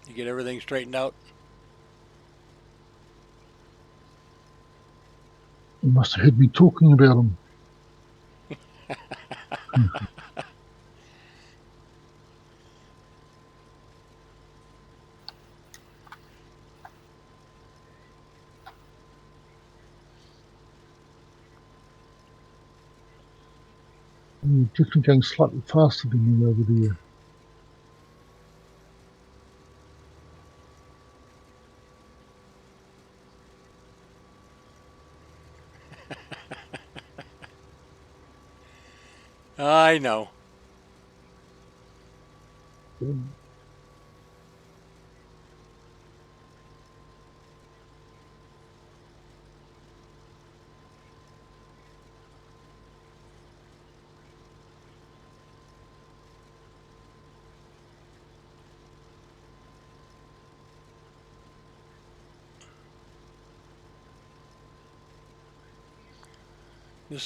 You get everything straightened out?
He must have heard me talking about them. You're definitely going slightly faster than me over there.
I know. This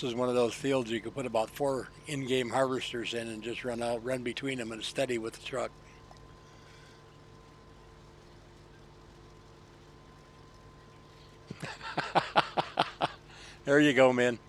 is one of those fields you could put about 4 in-game harvesters in and just run between them and steady with the truck. There you go, man.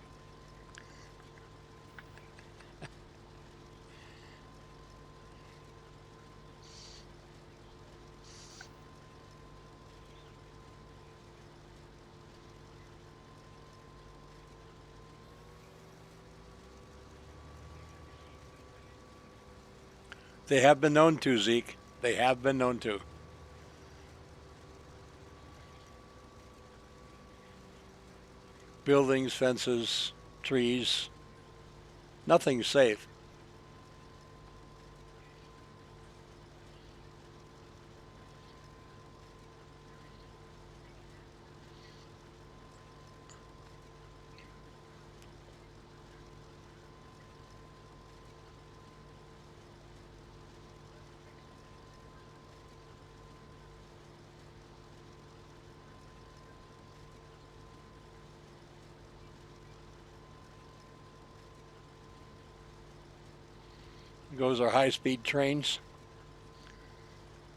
They have been known to, Zeke. They have been known to. Buildings, fences, trees. Nothing's safe. Goes our high-speed trains.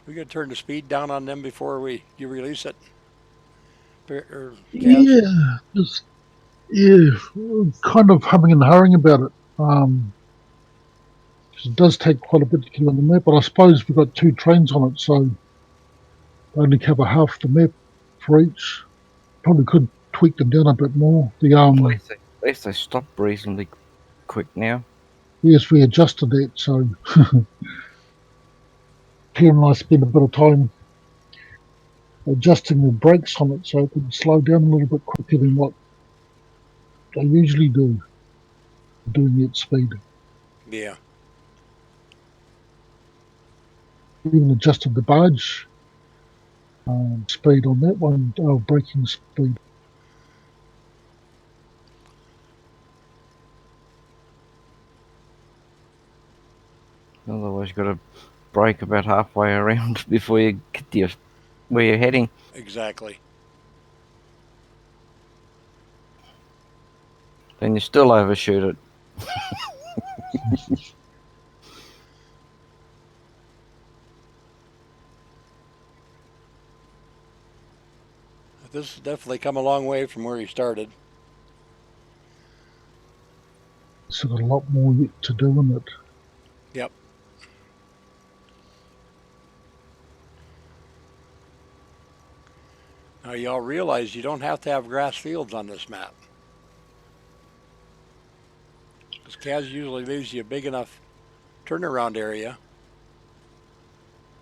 We got to turn the speed down on them before you release it.
Yeah, just kind of humming and hurrying about it. 'Cause it does take quite a bit to get on the map, but I suppose we've got 2 trains on it, so they only cover half the map for each. Probably could tweak them down a bit more.
At least they stop reasonably quick now.
Yes, we adjusted that, so Claire and I spent a bit of time adjusting the brakes on it so it would slow down a little bit quicker than what they usually do, doing it at speed.
Yeah.
Even adjusted the barge speed on that one, braking speed.
Otherwise, you've got to brake about halfway around before you get to where you're heading.
Exactly.
Then you still overshoot it.
This has definitely come a long way from where he started.
It's got a lot more yet to do in it.
Yep. Now you all realize you don't have to have grass fields on this map. Because Kaz usually leaves you a big enough turnaround area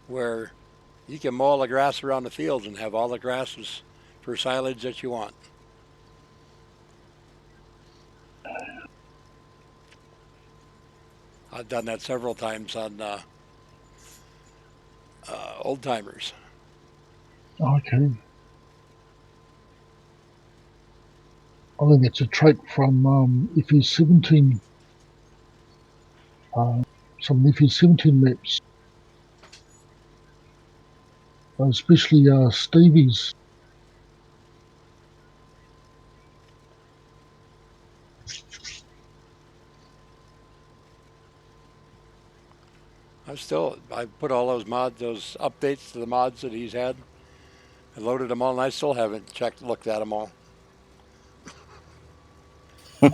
where you can mow all the grass around the fields and have all the grasses for silage that you want. I've done that several times on old timers.
Okay. I think it's a trait from FE17, some FE17 maps, especially Stevie's.
I put all those updates to the mods that he's had. I loaded them all, and I still haven't looked at them all.
I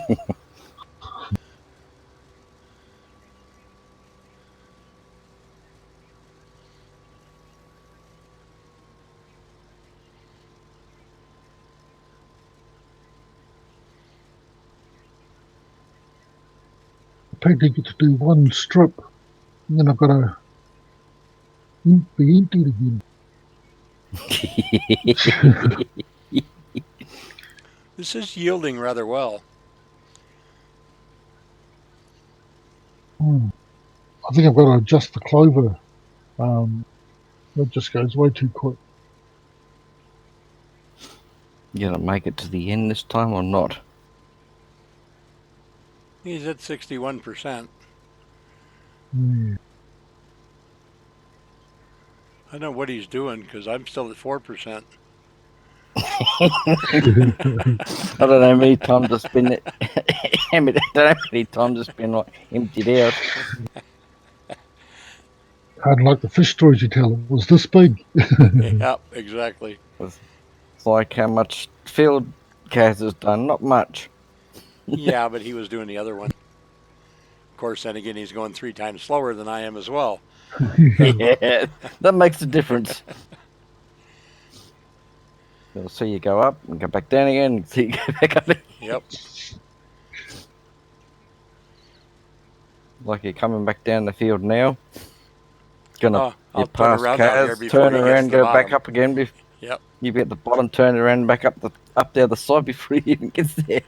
practically get to do one strip, and then I've got to be emptied again.
This is yielding rather well.
I think I've got to adjust the clover It just goes way too quick.
You gonna make it to the end this time or not?
He's at 61%.
Yeah.
I don't know what he's doing because I'm still at 4%.
I don't know how many times I spin it. I don't know how many times it's been like emptied out.
Kind of like the fish stories you tell. It was this big.
Yep, exactly.
It's like how much field Kaz has done. Not much.
Yeah, but he was doing the other one. Of course, then again, he's going 3 times slower than I am as well.
Yeah, that makes a difference. You'll see you go up and go back down again. And see you go back up.
Yep.
Like you're coming back down the field now. Gonna
Oh,
you
I'll turn
pass
around out here
Kaz,
before
turn
he gets
around,
to the
go back
bottom.
up again.
Yep.
You be at the bottom, turn around, back up the other side before he even gets there.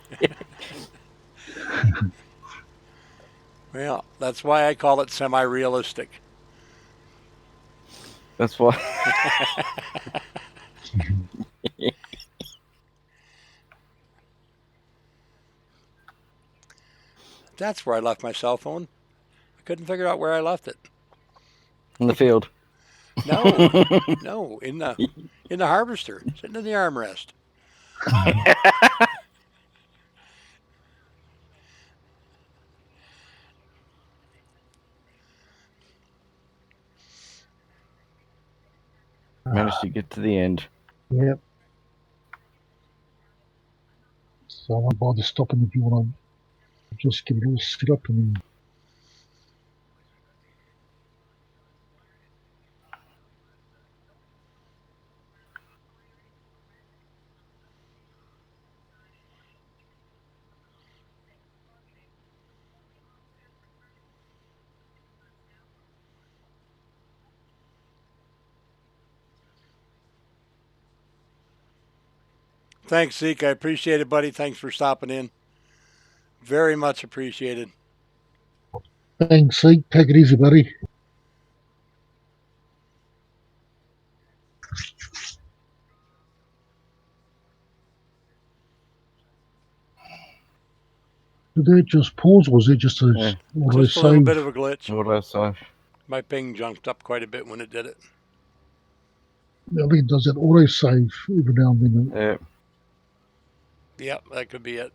Well, that's why I call it semi-realistic.
That's why.
That's where I left my cell phone. I couldn't figure out where I left it.
In the field.
No, no, in the harvester, sitting in the armrest.
Managed to get to the end.
Yep. So I won't bother stopping if you want to just get it all set up and then.
Thanks, Zeke. I appreciate it, buddy. Thanks for stopping in. Very much appreciated.
Thanks, Zeke. Take it easy, buddy. Did it just pause, or was it just a auto
Just a little bit
save?
of a glitch.
What I say?
My ping jumped up quite a bit when it did it.
I think it does that auto save every now and then.
Yeah.
Yep, that could be it.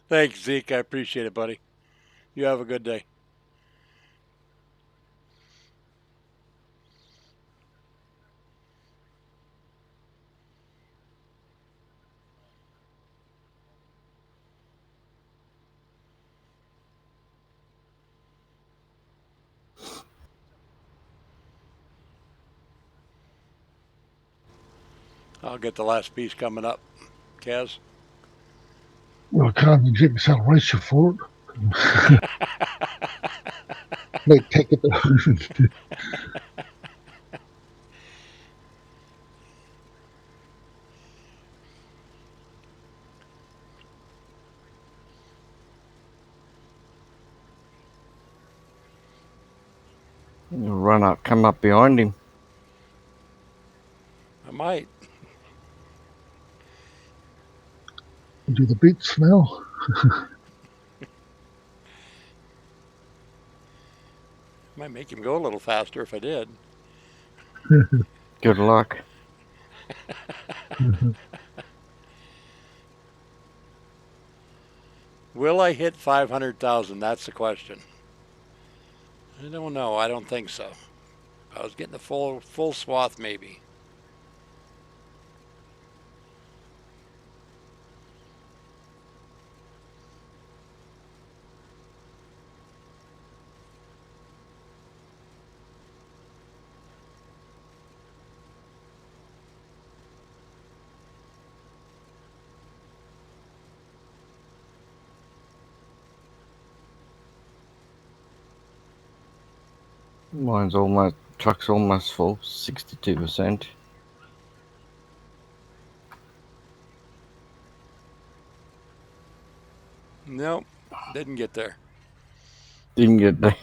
Thanks, Zeke. I appreciate it, buddy. You have a good day. I'll get the last piece coming up. Kaz?
Well, I can't exactly sell a ratio for it. They take it.
Run up, come up behind him.
I might.
Do the bits now.
Might make him go a little faster if I did.
Good luck.
Will I hit 500,000? That's the question. I don't know. I don't think so. I was getting the full swath, maybe.
Truck's almost full, 62%.
Nope, didn't get there.
Didn't get there.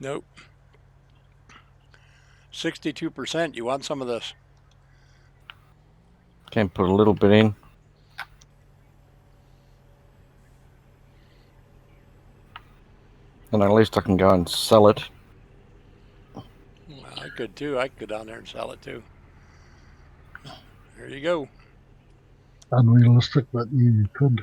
Nope. 62%. You want some of this?
Can put a little bit in. And at least I can go and sell it.
Well, I could too. I could go down there and sell it too. There you go.
Unrealistic, but you could.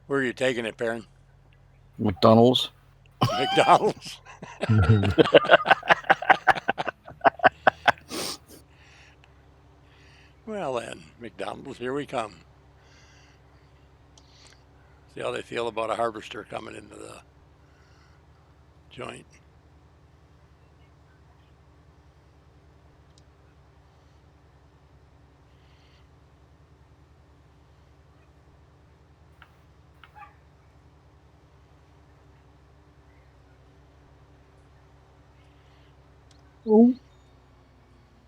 Where are you taking it, Perrin?
McDonald's.
McDonald's. Well then, McDonald's, here we come. See how they feel about a harvester coming into the joint.
Oh,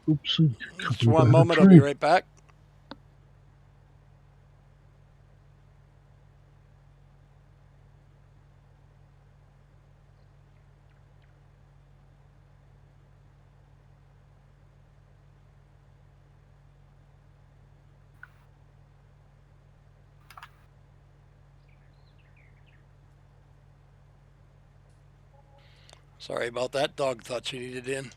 oopsie.
Just one moment, I'll be right back. Sorry about that. Dog thought she needed in.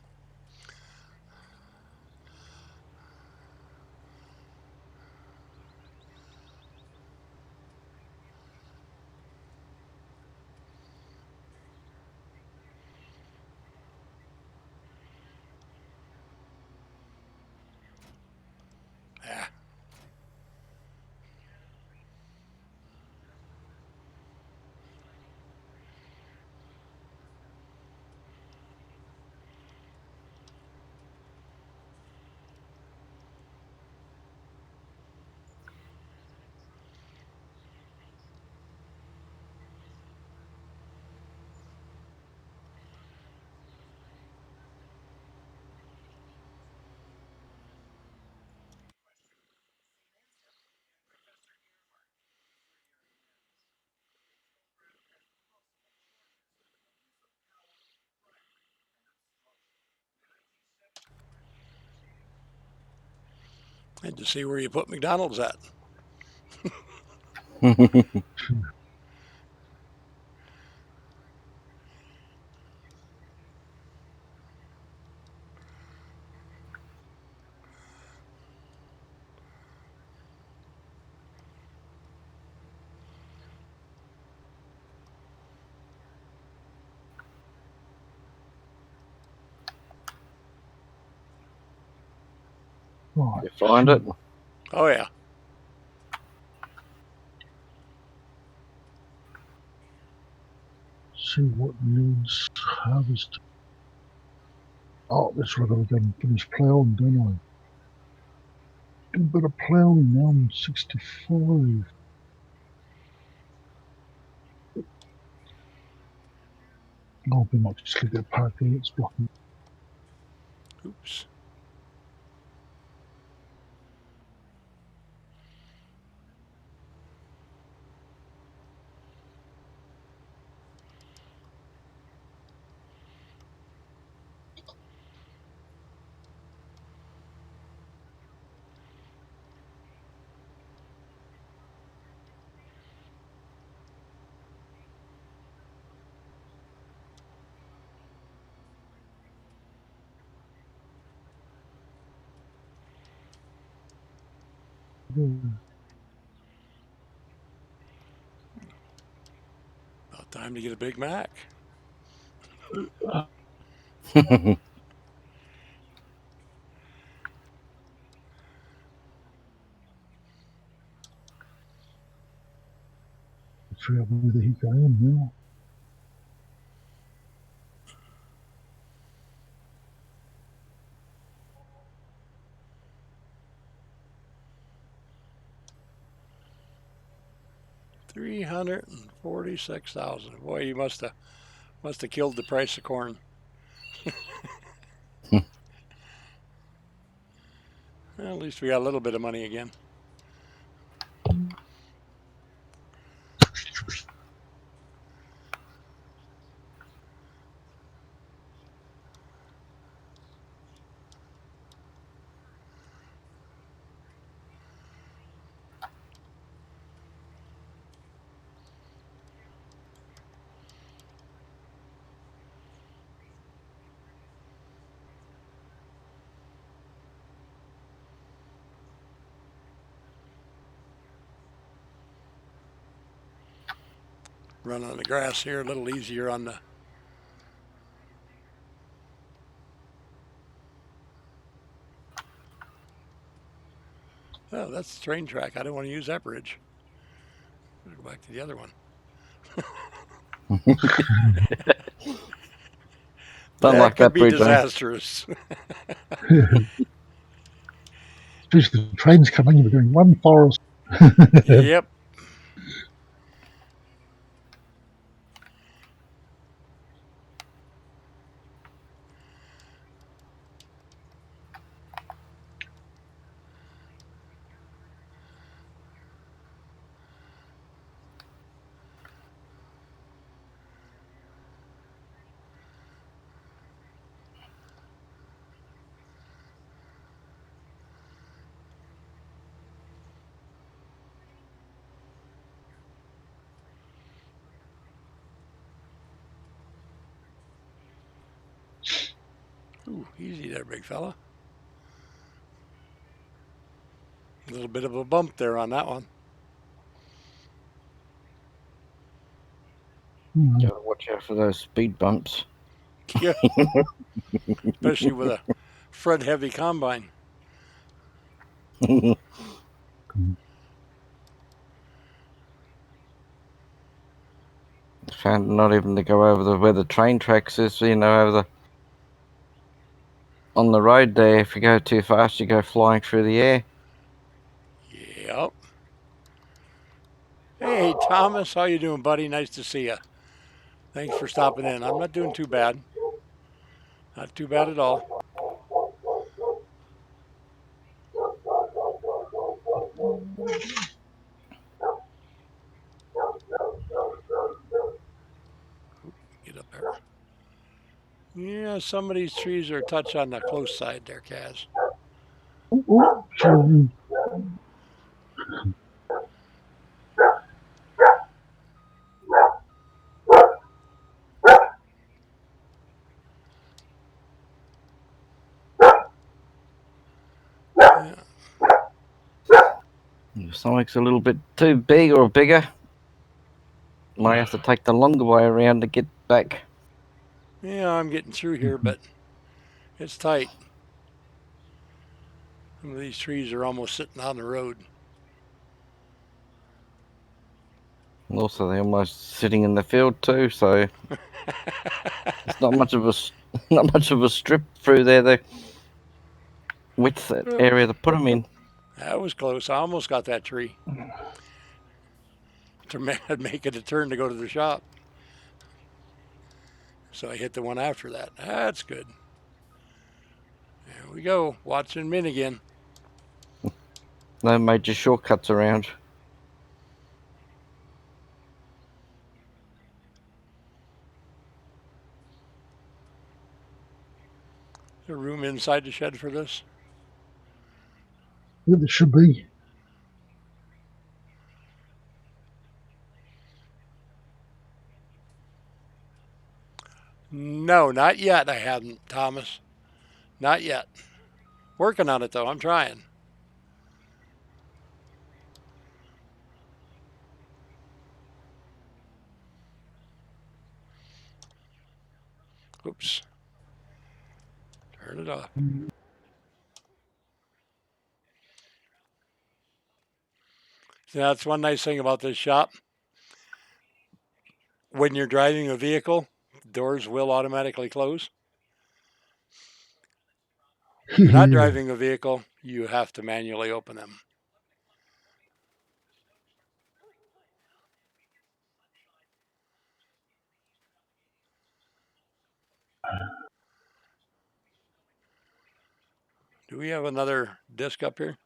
Ah. Had to see where you put McDonald's at.
Right.
You find it?
Oh yeah.
See what needs harvest. Oh, that's right. I've got to finish ploughing, don't I? Do a bit of ploughing now. I'm 65. I'll be much just leave it parked there. It's blocking.
Oops. About time to get a Big Mac.
Figure out where the heck I am now.
$346,000. Boy, you must have killed the price of corn. Well, at least we got a little bit of money again. Run on the grass here, a little easier on the. Oh, that's the train track. I don't want to use that bridge. Go back to the other one.
Don't
that
like
could
that
be
bridge, eh?
disastrous.
Especially the trains coming in, we're doing one forest.
Yep. Ooh, easy there, big fella. A little bit of a bump there on that one.
Gotta watch out for those speed bumps.
Yeah. Especially with a front heavy combine.
Found not even to go over where the train tracks is, over on the road there. If you go too fast, you go flying through the air.
Yep. Hey, Thomas, how you doing, buddy? Nice to see you. Thanks for stopping in. I'm not doing too bad. Not too bad at all. Get up there. Yeah, some of these trees are a touch on the close side there, Kaz. Yeah.
If something's a little bit too big or bigger, might have to take the longer way around to get back.
Yeah, I'm getting through here, but it's tight. Some of these trees are almost sitting on the road.
And also, they're almost sitting in the field too, so it's not much of a strip through there. The width area to put them in.
That was close. I almost got that tree. To make it a turn to go to the shop. So I hit the one after that. That's good. There we go. Watching Min again.
No major shortcuts around.
Is there room inside the shed for this?
Yeah, there should be.
No, not yet. I haven't, Thomas. Not yet. Working on it though. I'm trying. Oops. Turn it off. So that's one nice thing about this shop. When you're driving a vehicle, doors will automatically close. If you're not driving a vehicle, you have to manually open them. Do we have another disc up here?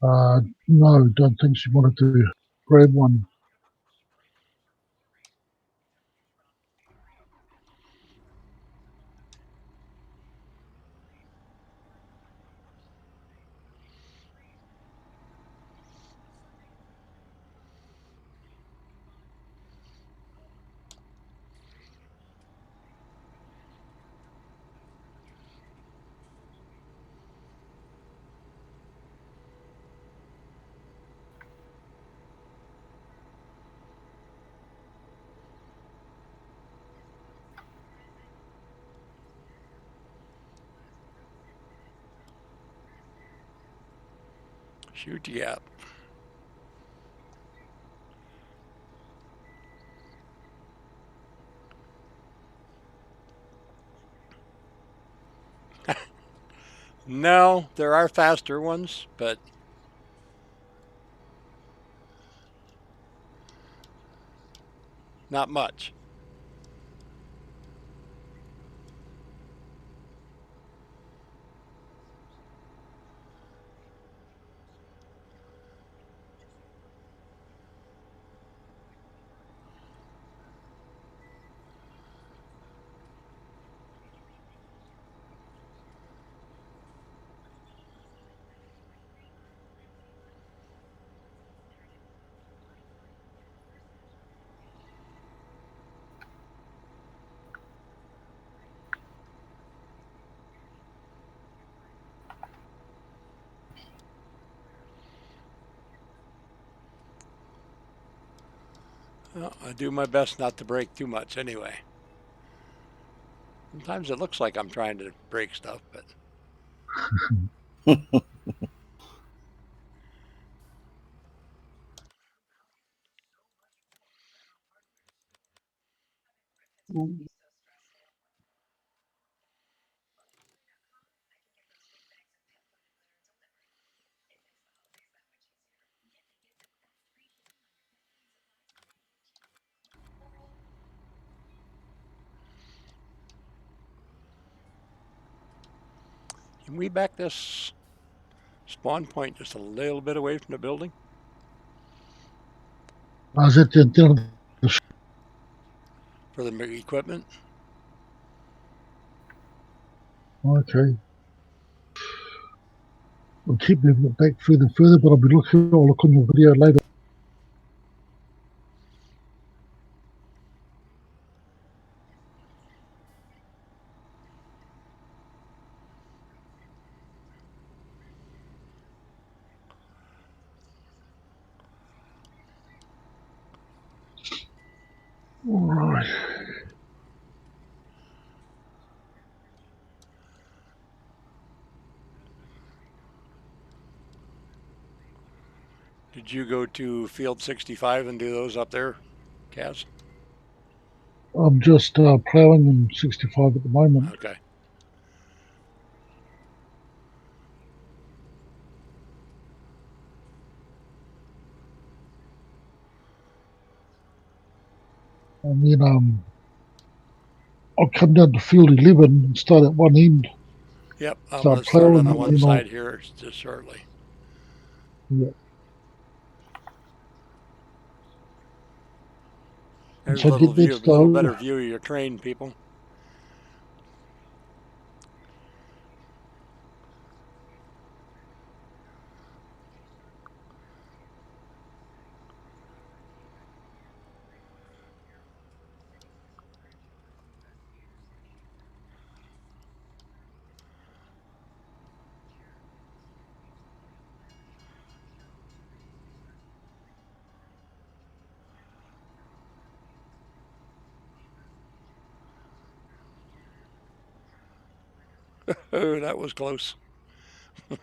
No, don't think she wanted to grab one.
Shoot yap. No, there are faster ones, but not much. Well, I do my best not to break too much anyway. Sometimes it looks like I'm trying to break stuff, but can we back this spawn point just a little bit away from the building
I was at the end of the
for the equipment?
okay. We'll keep moving it back further and further, but I'll look on your video later. All right.
Did you go to Field 65 and do those up there, Kaz?
I'm just ploughing in 65 at the moment.
Okay.
And then I'll come down to field 11 and start at one end,
Yep, I'm going
start
to start on
ploughing,
the
and
one
then I'll,
side here just shortly.
yeah.
There's
So
a little
get that
view, a little
started.
better view of your train, people. Oh, that was close. I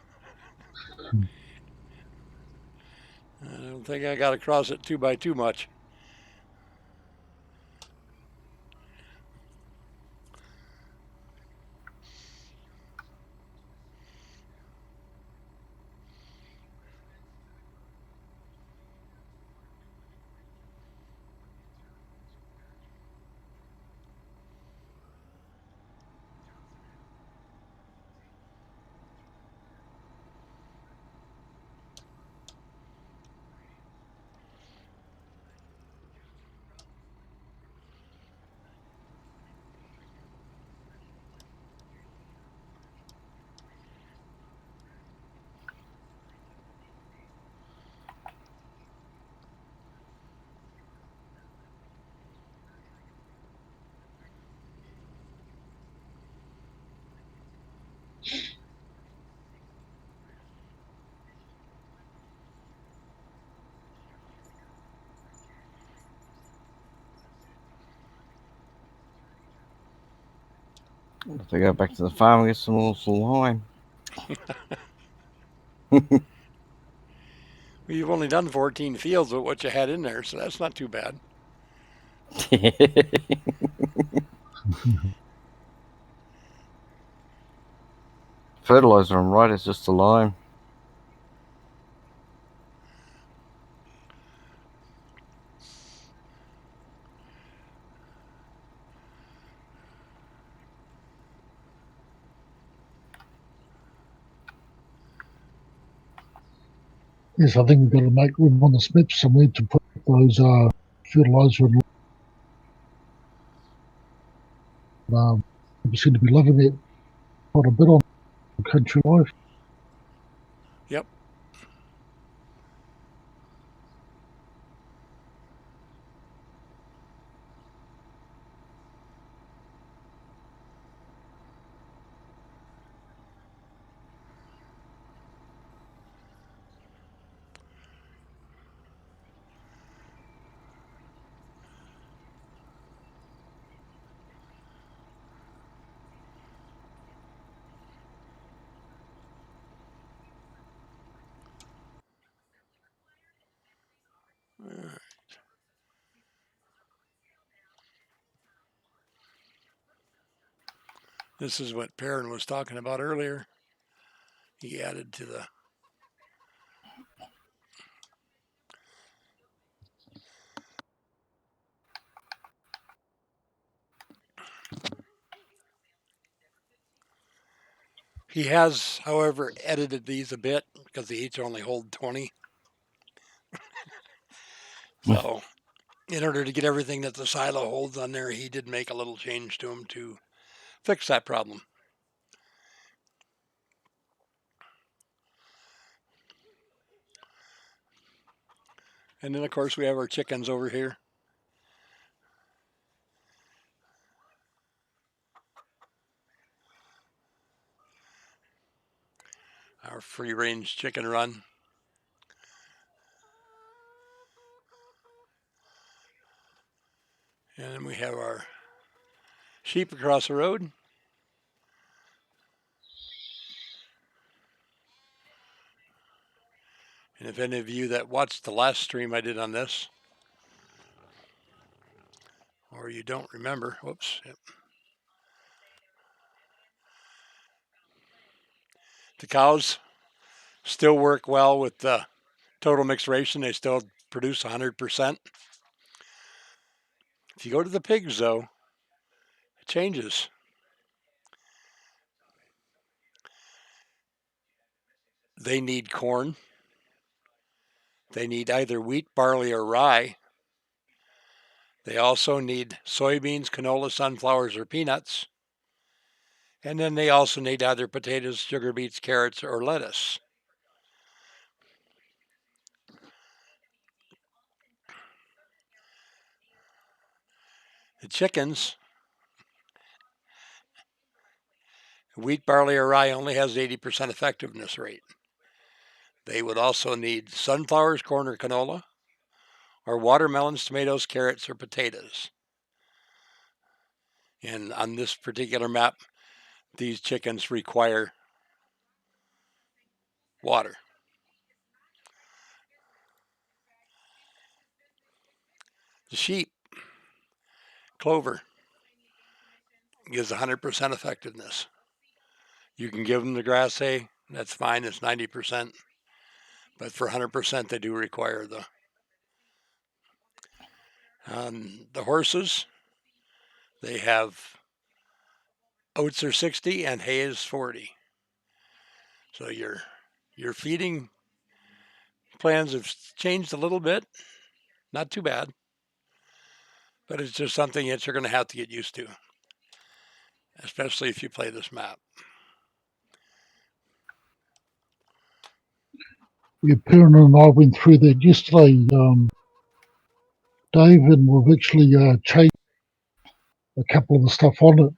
don't think I got across it 2x2 much.
Have to go back to the farm and get some more lime.
Well, you've only done 14 fields with what you had in there, so that's not too bad.
Fertilizer, I'm right, it's just a lime.
Yes, I think we've got to make room on the Smiths somewhere to put those fertiliser and we seem to be loving it quite a bit on Country Life.
Yep. This is what Perrin was talking about earlier. He added to the. He has, however, edited these a bit because they each only hold 20. So, in order to get everything that the silo holds on there, he did make a little change to them to fix that problem. And then, of course, we have our chickens over here. Our free range chicken run. And then we have our sheep across the road. And if any of you that watched the last stream I did on this, or you don't remember, whoops. Yep. The cows still work well with the total mixed ration. They still produce 100%. If you go to the pigs, though, it changes. They need corn. They need either wheat, barley, or rye. They also need soybeans, canola, sunflowers, or peanuts. And then they also need either potatoes, sugar beets, carrots, or lettuce. The chickens, wheat, barley, or rye only has 80% effectiveness rate. They would also need sunflowers, corn, or canola, or watermelons, tomatoes, carrots, or potatoes. And on this particular map, these chickens require water. The sheep, clover, gives 100% effectiveness. You can give them the grass hay, that's fine, it's 90%. But for 100%, they do require the horses. They have oats are 60 and hay is 40. So your feeding plans have changed a little bit, not too bad, but it's just something that you're going to have to get used to, especially if you play this map.
Yeah, Perrin and I went through that yesterday, Dave, and we've actually changed a couple of the stuff on it.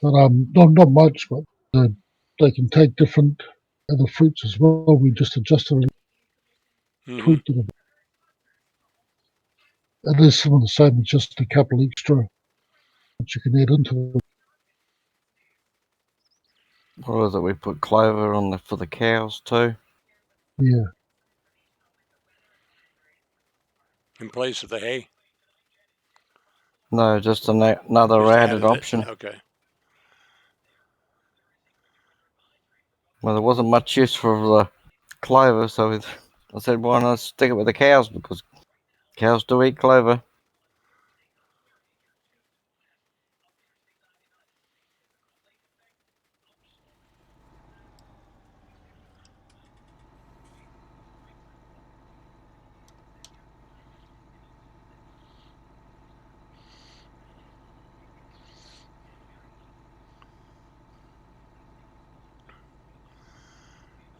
But not much, but they can take different other fruits as well. We just adjusted it, tweaked it a bit. It is some of the same, it's just a couple extra that you can add into it.
What was it? We put clover on for the cows too.
Yeah.
In place of the hay?
No, just another
Just
added
added it?
option.
Okay.
Well, there wasn't much use for the clover, so I said, why not stick it with the cows, because cows do eat clover.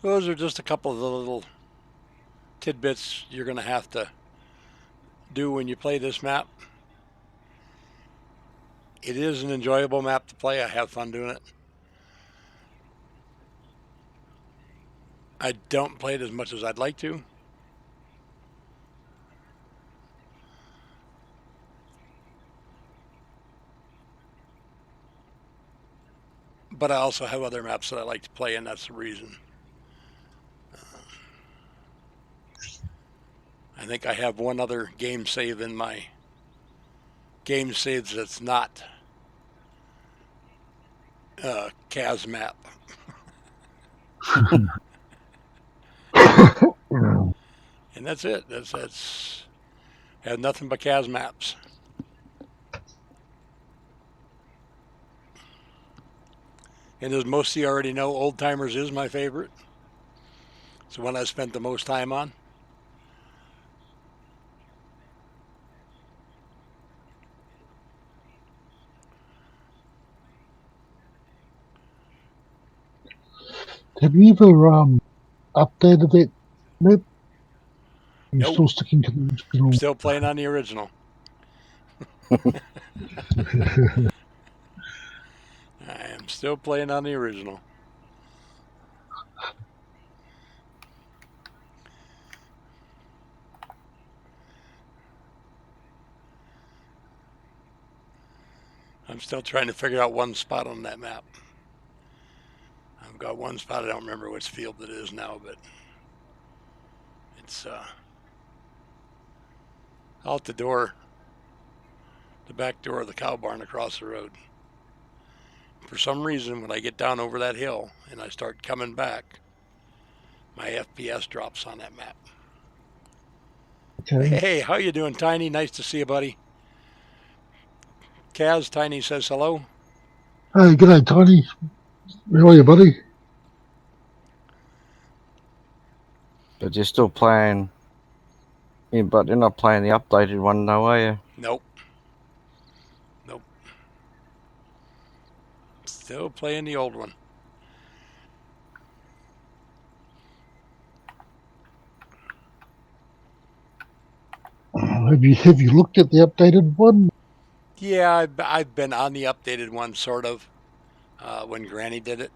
Those are just a couple of the little tidbits you're going to have to do when you play this map. It is an enjoyable map to play. I have fun doing it. I don't play it as much as I'd like to. But I also have other maps that I like to play, and that's the reason. I think I have one other game save in my game saves that's not Kaz map. And that's it. That's have nothing but Kaz maps. And as most of you already know, Old Timers is my favorite. It's the one I spent the most time on.
Have you ever updated that map? Are you
Nope.
still sticking to the original?
Still playing on the original. I am still playing on the original. I'm still trying to figure out one spot on that map. I've got one spot. I don't remember which field it is now, but it's out the door, the back door of the cow barn across the road. For some reason, when I get down over that hill and I start coming back, my FPS drops on that map.
Okay.
Hey, how you doing, Tiny? Nice to see you, buddy. Kaz, Tiny says hello.
Hey, g'day, Tiny. How are you, buddy?
But you're still playing. Yeah, but you're not playing the updated one, though, are you?
Nope. Still playing the old one.
Have you looked at the updated one?
Yeah, I've been on the updated one, sort of, when Granny did it.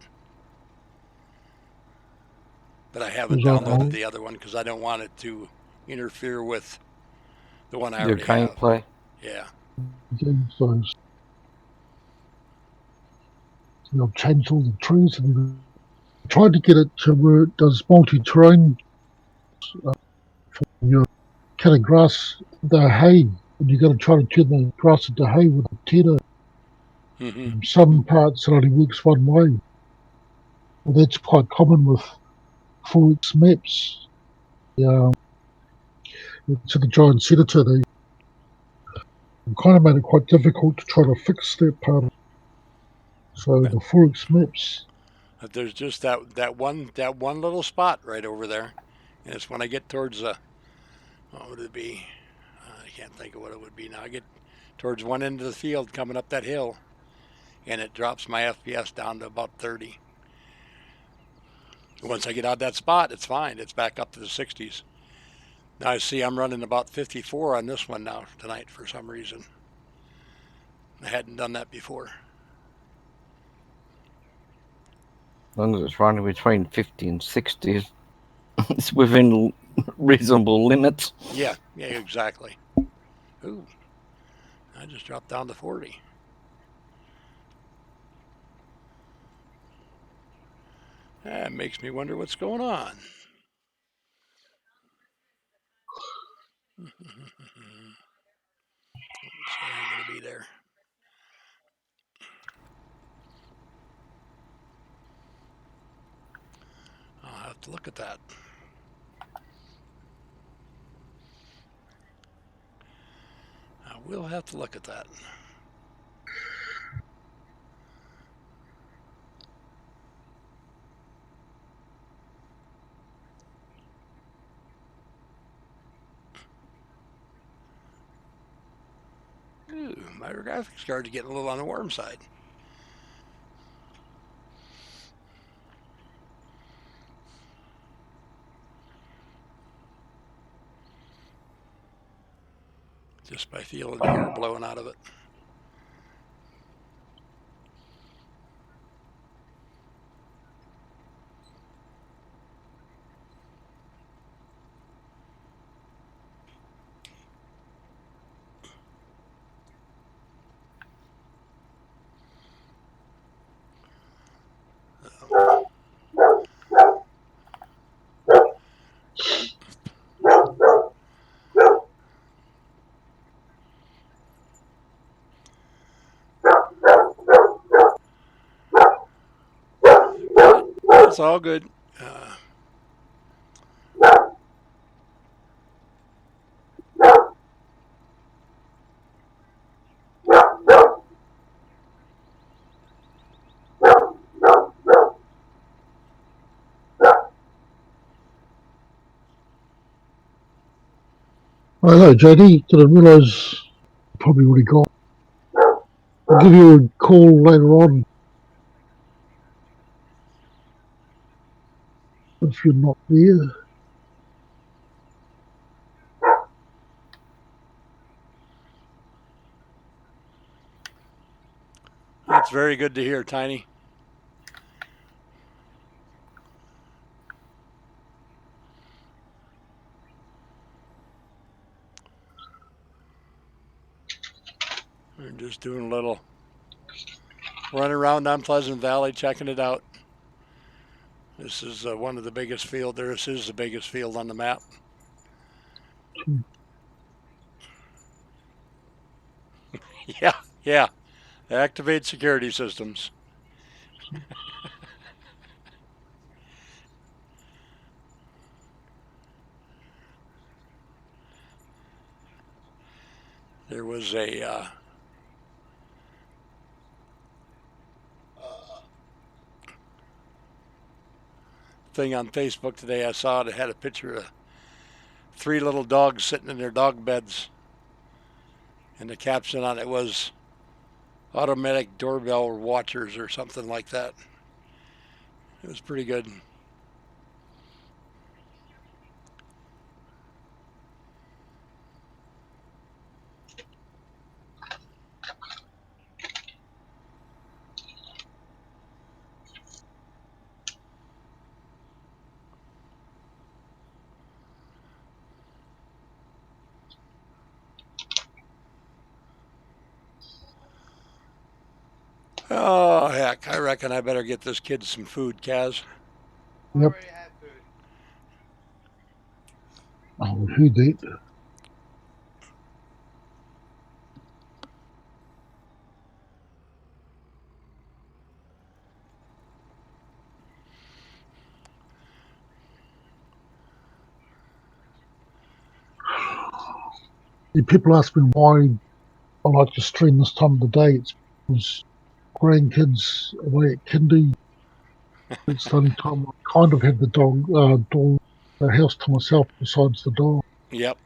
But I haven't downloaded the other one because I don't want it to interfere with the one I
Your
already have.
gameplay.
Yeah.
So I've changed all the trees and tried to get it to where it does multi-terrain for your cutting grass, the hay, and you got to try to turn the grass into hay with a tedder.
Mm-hmm.
Some parts it only works one way. Well, that's quite common with 4X maps. Yeah, to the giant senator, they kind of made it quite difficult to try to fix that part. So the 4X maps.
There's just that one little spot right over there, and it's when I get towards what would it be? I can't think of what it would be now. I get towards one end of the field coming up that hill, and it drops my FPS down to about 30. Once I get out that spot, it's fine. It's back up to the 60s. Now I see I'm running about 54 on this one now tonight for some reason. I hadn't done that before.
As long as it's running between 50 and 60, it's within reasonable limits.
Yeah, exactly. Ooh, I just dropped down to 40. That makes me wonder what's going on. So I ain't gonna be there. I'll have to look at that. I will have to look at that. Ooh, my graphics card's getting a little on the warm side. Just by feeling the air blowing out of it. It's all good.
Oh, hello, JD. Didn't realise you probably already got. I'll give you a call later on if you're not there.
That's very good to hear, Tiny. We're just doing a little run around on Pleasant Valley, checking it out. This is one of the biggest fields. This is the biggest field on the map. Yeah. Activate security systems. There was a thing on Facebook today I saw that had a picture of 3 little dogs sitting in their dog beds. And the caption on it was automatic doorbell watchers or something like that. It was pretty good. Oh, heck. I reckon I better get this kid some food, Kaz.
Yep. Oh, who did? People ask me why I like to stream this time of the day. It's because grandkids away at kindy. It's the only time I kind of have the house to myself besides the dog.
Yep.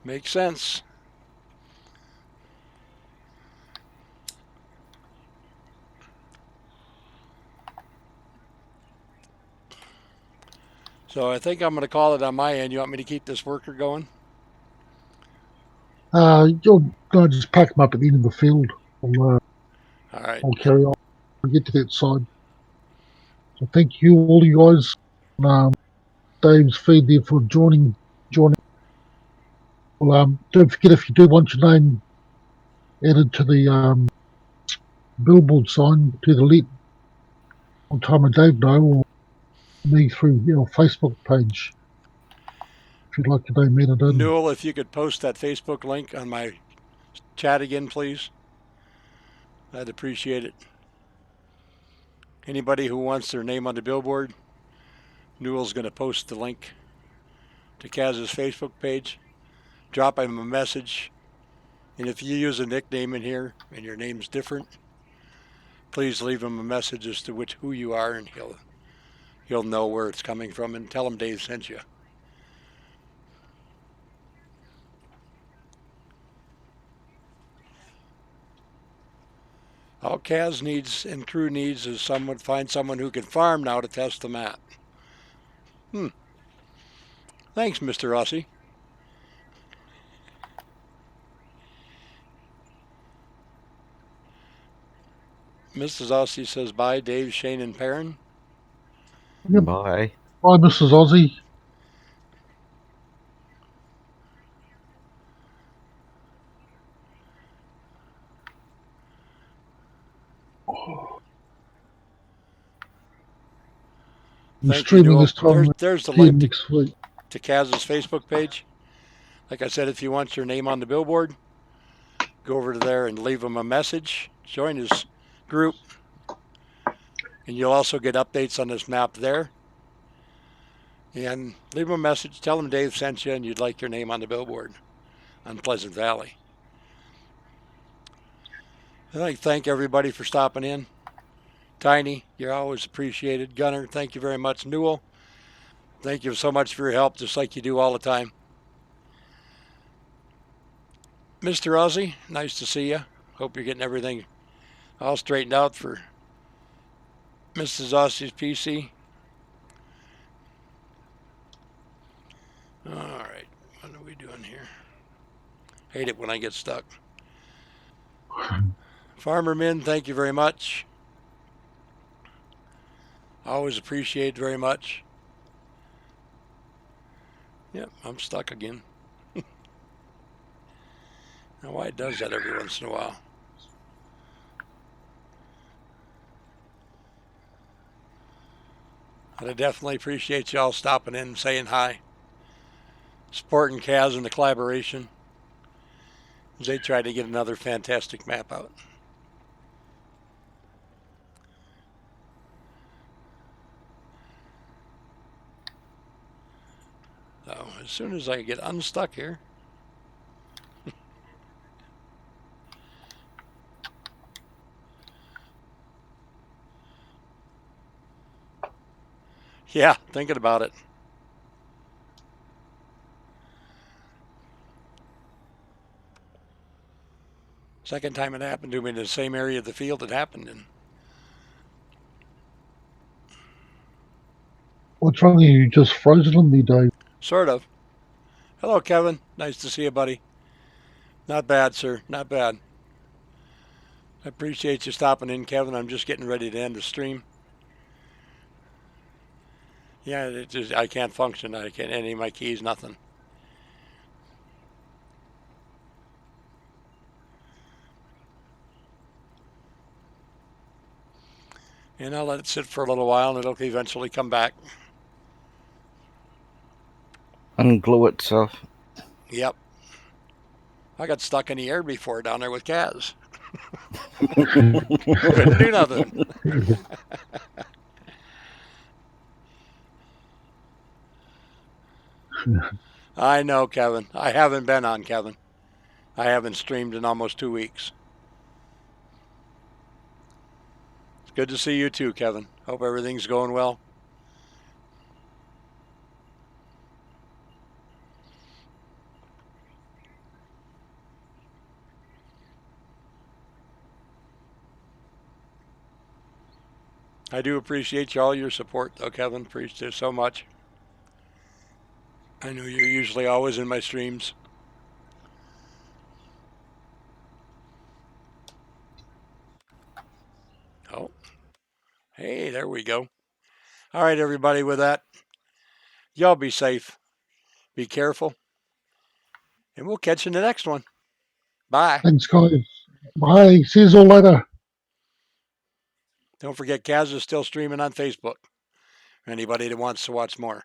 Makes sense. So I think I'm going to call it on my end. You want me to keep this worker going?
You'll just pack them up at the end of the field.
All right.
I'll carry on. I'll get to that side. So thank you, all you guys. Dave's feed there for joining. Well, don't forget, if you do want your name added to the billboard sign, to the let on Time and Dave know, or me through your Facebook page if you'd like your name added in.
Newell, if you could post that Facebook link on my chat again, please. I'd appreciate it. Anybody who wants their name on the billboard, Newell's going to post the link to Kaz's Facebook page. Drop him a message. And if you use a nickname in here and your name's different, please leave him a message as to who you are, and he'll know where it's coming from, and tell him Dave sent you. All Kaz needs and crew needs is find someone who can farm now to test the map. Thanks, Mr. Rossi. Mrs. Aussie says bye, Dave, Shane, and Perrin.
Yep.
Bye.
Bye, Mrs. Aussie. I'm
Thank you,
streaming
Newell.
this time
There's the
again
link
next week.
to Kaz's Facebook page. Like I said, if you want your name on the billboard, go over to there and leave him a message. Join his group. And you'll also get updates on this map there. And leave him a message. Tell him Dave sent you and you'd like your name on the billboard on Pleasant Valley. I'd like to thank everybody for stopping in. Tiny, you're always appreciated. Gunner, thank you very much. Newell, thank you so much for your help, just like you do all the time. Mr. Aussie, nice to see you. Hope you're getting everything all straightened out for Mrs. Aussie's PC. All right, what are we doing here? Hate it when I get stuck. Farmer Min, thank you very much. Always appreciate very much. Yep, I'm stuck again. Now, why it does that every once in a while? But I definitely appreciate y'all stopping in and saying hi. Supporting Kaz and the collaboration as they try to get another fantastic map out. So as soon as I get unstuck here, yeah, thinking about it. Second time it happened to me in the same area of the field it happened in.
What's wrong? You just frozen on me, Dave.
Sort of. Hello, Kevin. Nice to see you, buddy. Not bad, sir. Not bad. I appreciate you stopping in, Kevin. I'm just getting ready to end the stream. Yeah, I can't function. I can't any of my keys, nothing. And I'll let it sit for a little while, and it'll eventually come back.
Unglue itself.
Yep. I got stuck in the air before down there with Kaz. Couldn't do nothing. I know, Kevin. I haven't been on, Kevin. I haven't streamed in almost 2 weeks. It's good to see you too, Kevin. Hope everything's going well. I do appreciate all your support, though, Kevin. Appreciate it so much. I know you're usually always in my streams. Oh, hey, there we go. All right, everybody, with that, y'all be safe, be careful, And we'll catch you in the next one. Bye.
Thanks, guys. Bye. See you all later.
Don't forget, Kaz is still streaming on Facebook. Anybody that wants to watch more.